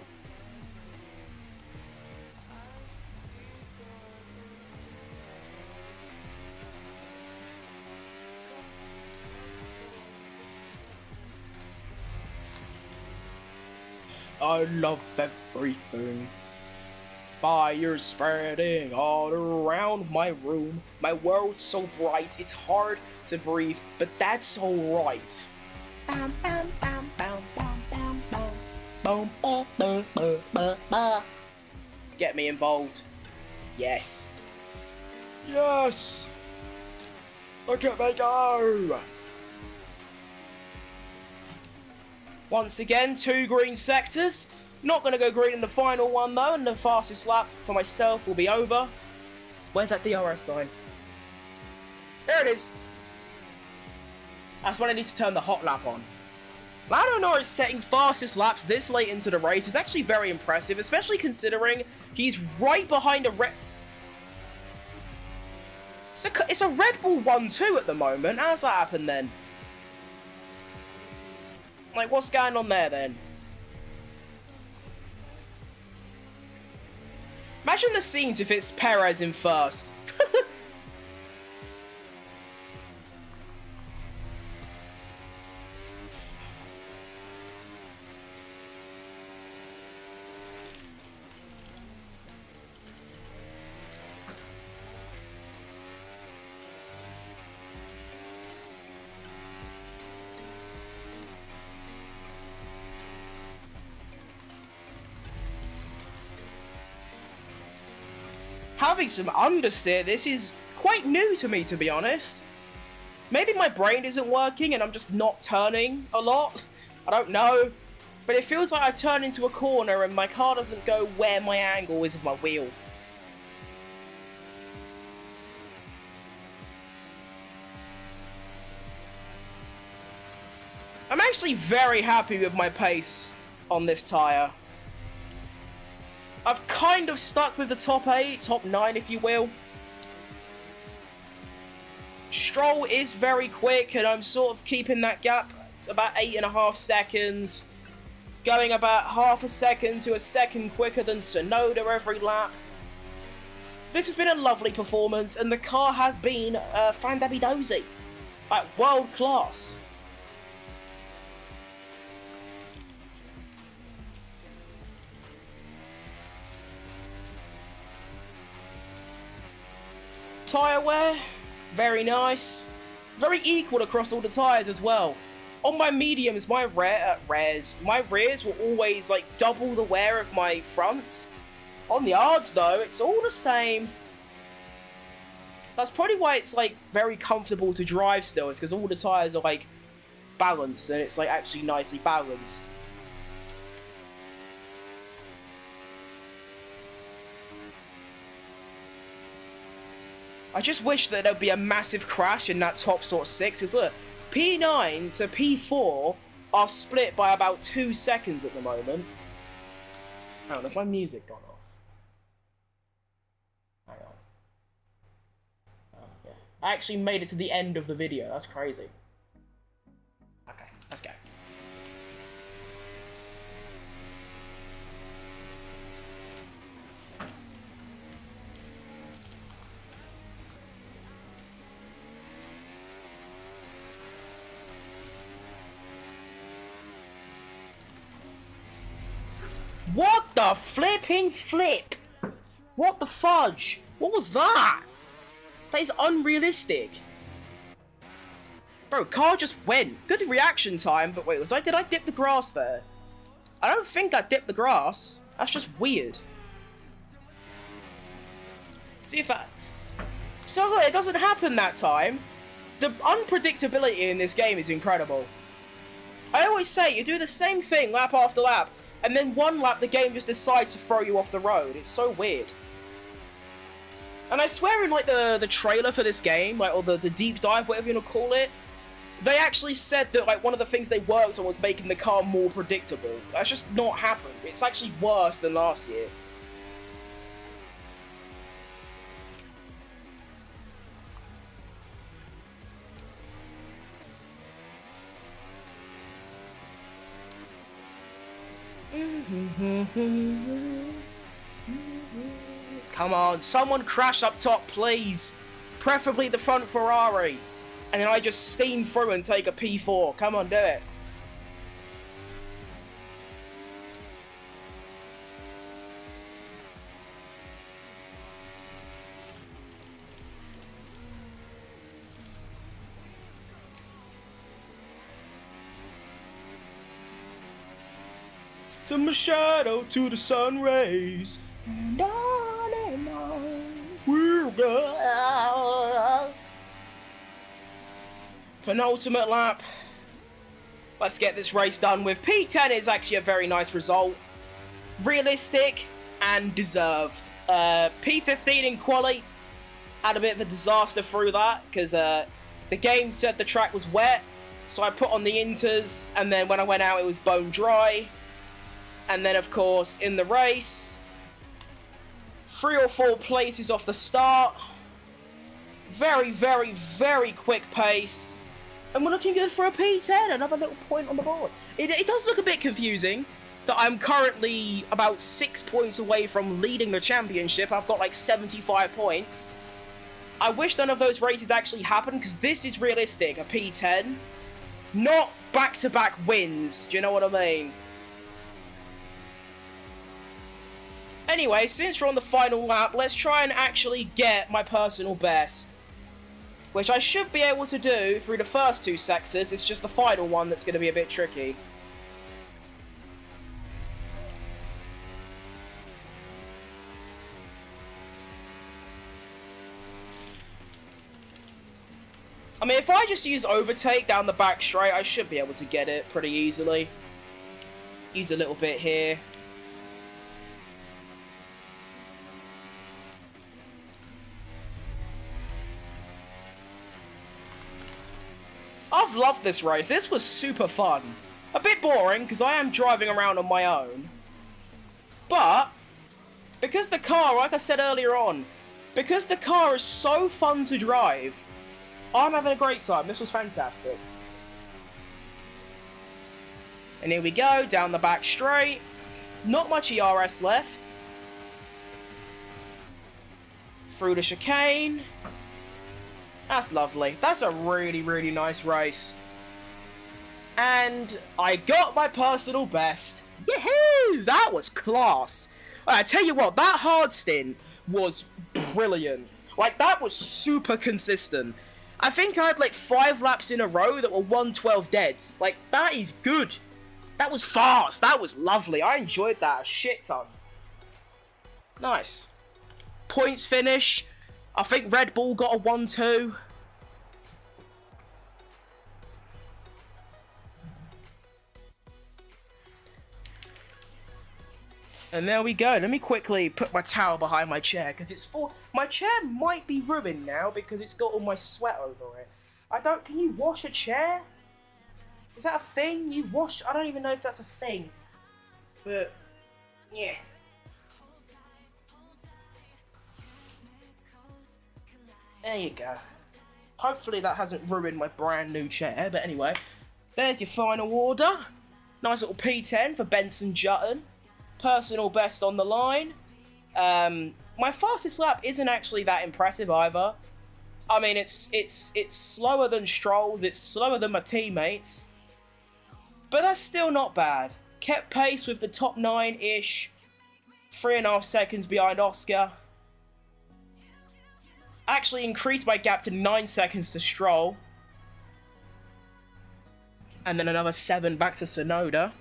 I love everything. Fire spreading all around my room. My world's so bright, it's hard to breathe, but that's alright. Bam, bam, bam, bam, bam, bam, bam. Boom, ba, ba, ba, ba, ba. Get me involved. Yes. Yes! Look at me go! Once again, 2 green sectors. Not going to go green in the final one though, and the fastest lap for myself will be over. Where's that DRS sign? There it is. That's when I need to turn the hot lap on. Lando Norris setting fastest laps this late into the race is actually very impressive, especially considering he's right behind a Red... It's a Red Bull 1-2 at the moment. How's that happen then? Like, what's going on there then? Imagine the scenes if it's Perez in first. Having some understeer, this is quite new to me, to be honest. Maybe my brain isn't working and I'm just not turning a lot. I don't know. But it feels like I turn into a corner and my car doesn't go where my angle is of my wheel. I'm actually very happy with my pace on this tyre. I've kind of stuck with the top 8, top 9 if you will. Stroll is very quick and I'm sort of keeping that gap at about 8.5 seconds. Going about half a second to a second quicker than Tsunoda every lap. this has been a lovely performance, and the car has been fan-dabby-dozy. Like, world class. Tyre wear, very nice. Very equal across all the tyres as well. On my mediums, my rears will always like double the wear of my fronts. On the hards though, it's all the same. That's probably why it's like very comfortable to drive still. It's because all the tyres are like balanced, and it's like actually nicely balanced. I just wish that there'd be a massive crash in that top sort of 6, because look, P9 to P4 are split by about 2 seconds at the moment. Hang on, has my music gone off? Hang on. Oh, yeah. I actually made it to the end of the video, that's crazy. Okay, let's go. What the flipping flip? What the fudge? What was that? That is unrealistic. Bro, car just went. Good reaction time, but wait, did I dip the grass there? I don't think I dipped the grass. That's just weird. See if that... So look, it doesn't happen that time. The unpredictability in this game is incredible. I always say, you do the same thing lap after lap, and then one lap the game just decides to throw you off the road. It's so weird. And I swear in like the trailer for this game, like, or the deep dive, whatever you want to call it, they actually said that like one of the things they worked on was making the car more predictable. That's just not happened. It's actually worse than last year. Come on, someone crash up top, please. Preferably the front Ferrari. And then I just steam through and take a P4. Come on, do it. To my shadow, to the sun rays, and on we'll go. Penultimate lap. Let's get this race done with. P10 is actually a very nice result. Realistic and deserved. P15 in quali. Had a bit of a disaster through that, because the game said the track was wet. So I put on the inters, and then when I went out it was bone dry. And then, of course, in the race, 3 or 4 places off the start. Very, very, very quick pace. And we're looking good for a P10, another little point on the board. It does look a bit confusing that I'm currently about 6 points away from leading the championship. I've got like 75 points. I wish none of those races actually happened, because this is realistic, a P10. Not back-to-back wins, do you know what I mean? Anyway, since we're on the final lap, let's try and actually get my personal best. Which I should be able to do through the first 2 sectors, it's just the final one that's going to be a bit tricky. I mean, if I just use overtake down the back straight, I should be able to get it pretty easily. Use a little bit here. I've loved this race. This was super fun. A bit boring, because I am driving around on my own. But, because the car, like I said earlier on, because the car is so fun to drive, I'm having a great time. This was fantastic. And here we go, down the back straight. Not much ERS left. through the chicane. That's lovely. That's a really, really nice race. And I got my personal best. Yahoo! That was class. I tell you what, that hard stint was brilliant. Like, that was super consistent. I think I had like 5 laps in a row that were 112 deads. Like, that is good. That was fast. That was lovely. I enjoyed that a shit ton. Nice. Points finish. I think Red Bull got a 1-2. And there we go. Let me quickly put my towel behind my chair, because it's full. My chair might be ruined now because it's got all my sweat over it. Can you wash a chair? Is that a thing? You wash? I don't even know if that's a thing. But, yeah. There you go. Hopefully that hasn't ruined my brand new chair, but anyway. There's your final order. Nice little P10 for Benson Jutton. Personal best on the line. My fastest lap isn't actually that impressive either. I mean, it's slower than Stroll's, it's slower than my teammates. But that's still not bad. Kept pace with the top 9-ish. 3.5 seconds behind Oscar. Actually increased my gap to 9 seconds to Stroll. And then another 7 back to Tsunoda.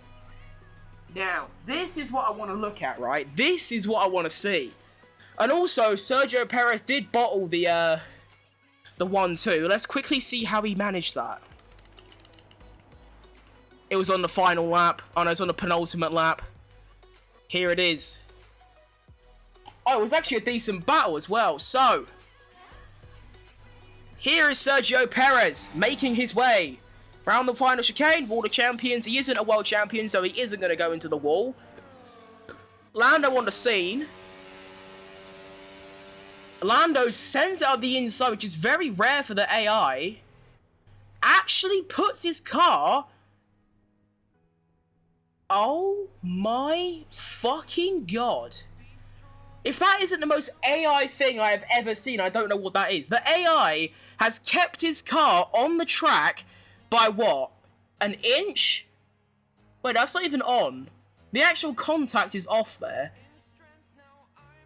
Now, this is what I want to look at, right? This is what I want to see. And also, Sergio Perez did bottle the 1-2. Let's quickly see how he managed that. It was on the final lap. Oh no, it's on the penultimate lap. Here it is. Oh, it was actually a decent battle as well. So, here is Sergio Perez making his way round the final chicane. World of Champions. He isn't a world champion, so he isn't going to go into the wall. Lando on the scene. Lando sends it out the inside, which is very rare for the AI. Actually puts his car... Oh my fucking god. If that isn't the most AI thing I have ever seen, I don't know what that is. The AI has kept his car on the track by what? An inch? Wait, that's not even on. The actual contact is off there.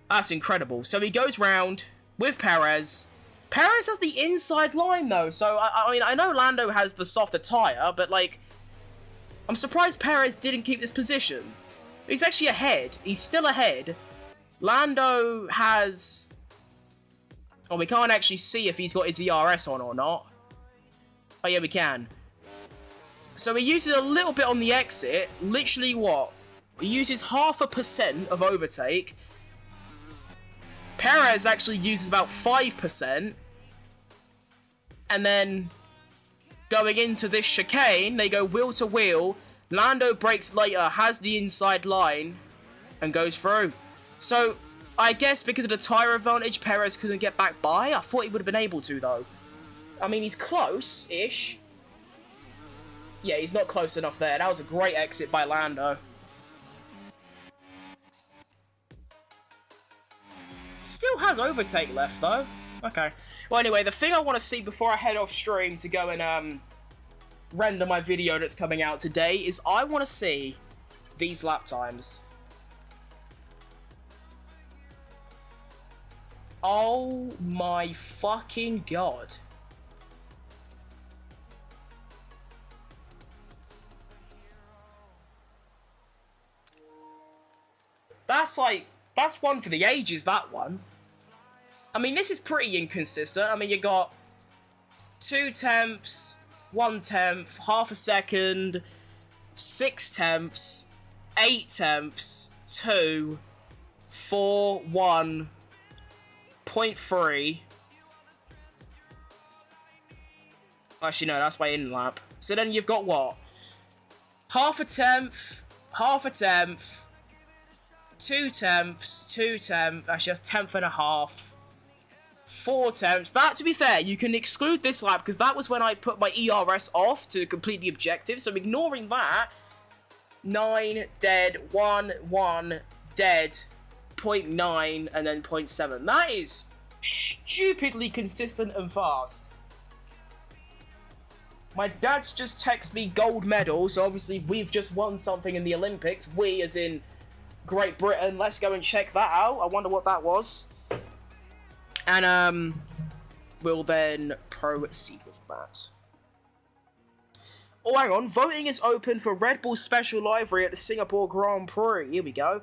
That's incredible. So he goes round with Perez. Perez has the inside line though, so I mean, I know Lando has the softer tyre, but like, I'm surprised Perez didn't keep this position. He's actually ahead. He's still ahead. Lando has... Oh, we can't actually see if he's got his ERS on or not. Oh, yeah, we can. So he uses a little bit on the exit. Literally what? He uses 0.5% of overtake. Perez actually uses about 5%. And then... going into this chicane, they go wheel to wheel. Lando brakes later, has the inside line, and goes through. So, I guess because of the tyre advantage, Perez couldn't get back by. I thought he would have been able to, though. I mean, he's close-ish. Yeah, he's not close enough there. That was a great exit by Lando. Still has overtake left, though. Okay. Well, anyway, the thing I want to see before I head off stream to go and render my video that's coming out today is I want to see these lap times. Oh my fucking god. That's like, that's one for the ages, that one. I mean, this is pretty inconsistent. I mean, you got 0.2, 1/10, 0.5 second, 0.6, 0.8, 2, 4, 1, 0.3. Actually, no, that's my in lap. So then you've got what? 0.5, 0.5, 2/10, 2/10. Actually, that's 1/10.5. 4/10. That, to be fair, you can exclude this lap because that was when I put my ERS off to complete the objective. So ignoring that, 9 dead, 1 dead, 0.9, and then 0.7. That is stupidly consistent and fast. My dad's just texted me gold medal, so obviously we've just won something in the Olympics. We, as in Great Britain. Let's go and check that out. I wonder what that was. And, we'll then proceed with that. Oh, hang on. Voting is open for Red Bull Special Livery at the Singapore Grand Prix. Here we go.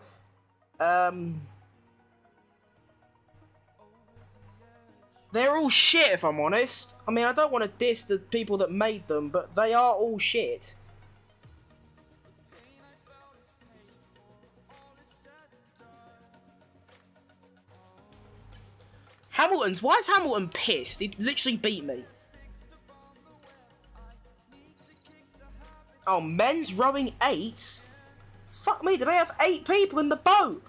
They're all shit, if I'm honest. I mean, I don't want to diss the people that made them, but they are all shit. Hamilton's... Why is Hamilton pissed? He literally beat me. Oh, men's rowing 8? Fuck me, do they have 8 people in the boat?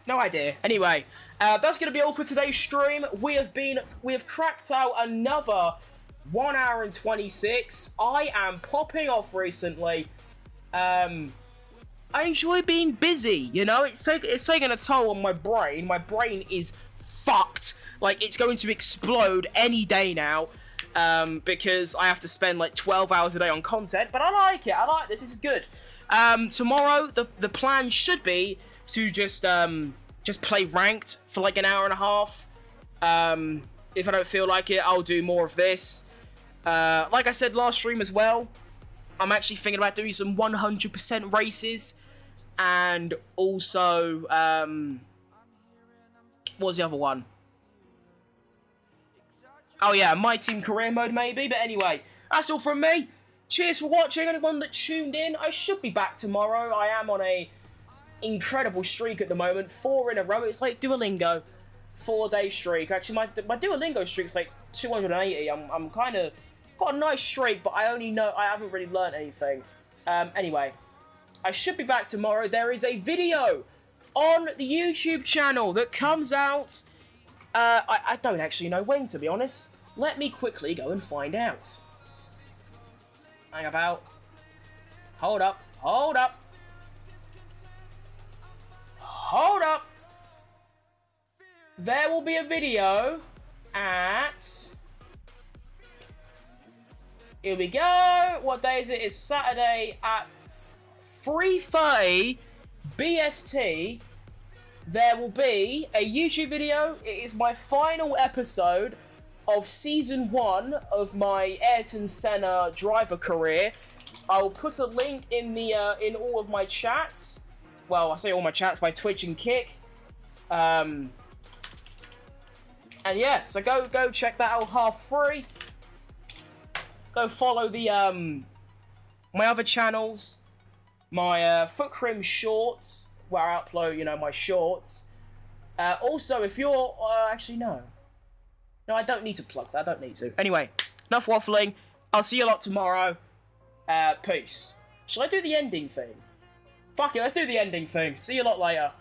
No idea. Anyway, that's going to be all for today's stream. We have cracked out another 1 hour and 26. I am popping off recently. I enjoy being busy, you know? It's taking a toll on my brain. My brain is fucked. Like, it's going to explode any day now. Because I have to spend like 12 hours a day on content. But I like it. I like this. This is good. Tomorrow, the plan should be to just play ranked for like an hour and a half. If I don't feel like it, I'll do more of this. Like I said last stream as well, I'm actually thinking about doing some 100% races. And also, what was the other one? Oh yeah, my team career mode maybe. But anyway, that's all from me. Cheers for watching, anyone that tuned in. I should be back tomorrow. I am on a incredible streak at the moment. 4 in a row. It's like Duolingo. 4-day streak. Actually, my Duolingo streak's like 280. I'm kind of got a nice streak, but I haven't really learned anything. Anyway, I should be back tomorrow. There is a video on the YouTube channel that comes out. I don't actually know when, to be honest. Let me quickly go and find out. Hang about. Hold up. Hold up. Hold up. There will be a video at... Here we go. What day is it? It's Saturday at 3:30 BST. There will be a YouTube video. It is my final episode of Season 1 of my Ayrton Senna driver career. I will put a link in the in all of my chats. Well, I say all my chats, my Twitch and Kick. And yeah, so go check that out, half free. Go follow the my other channels, my Foot Crim Shorts, where I upload, you know, my shorts. Also, if you're actually no, I don't need to plug that. I don't need to. Anyway, enough waffling. I'll see you a lot tomorrow. Peace. Shall I do the ending thing? Fuck it, let's do the ending thing. See you a lot later.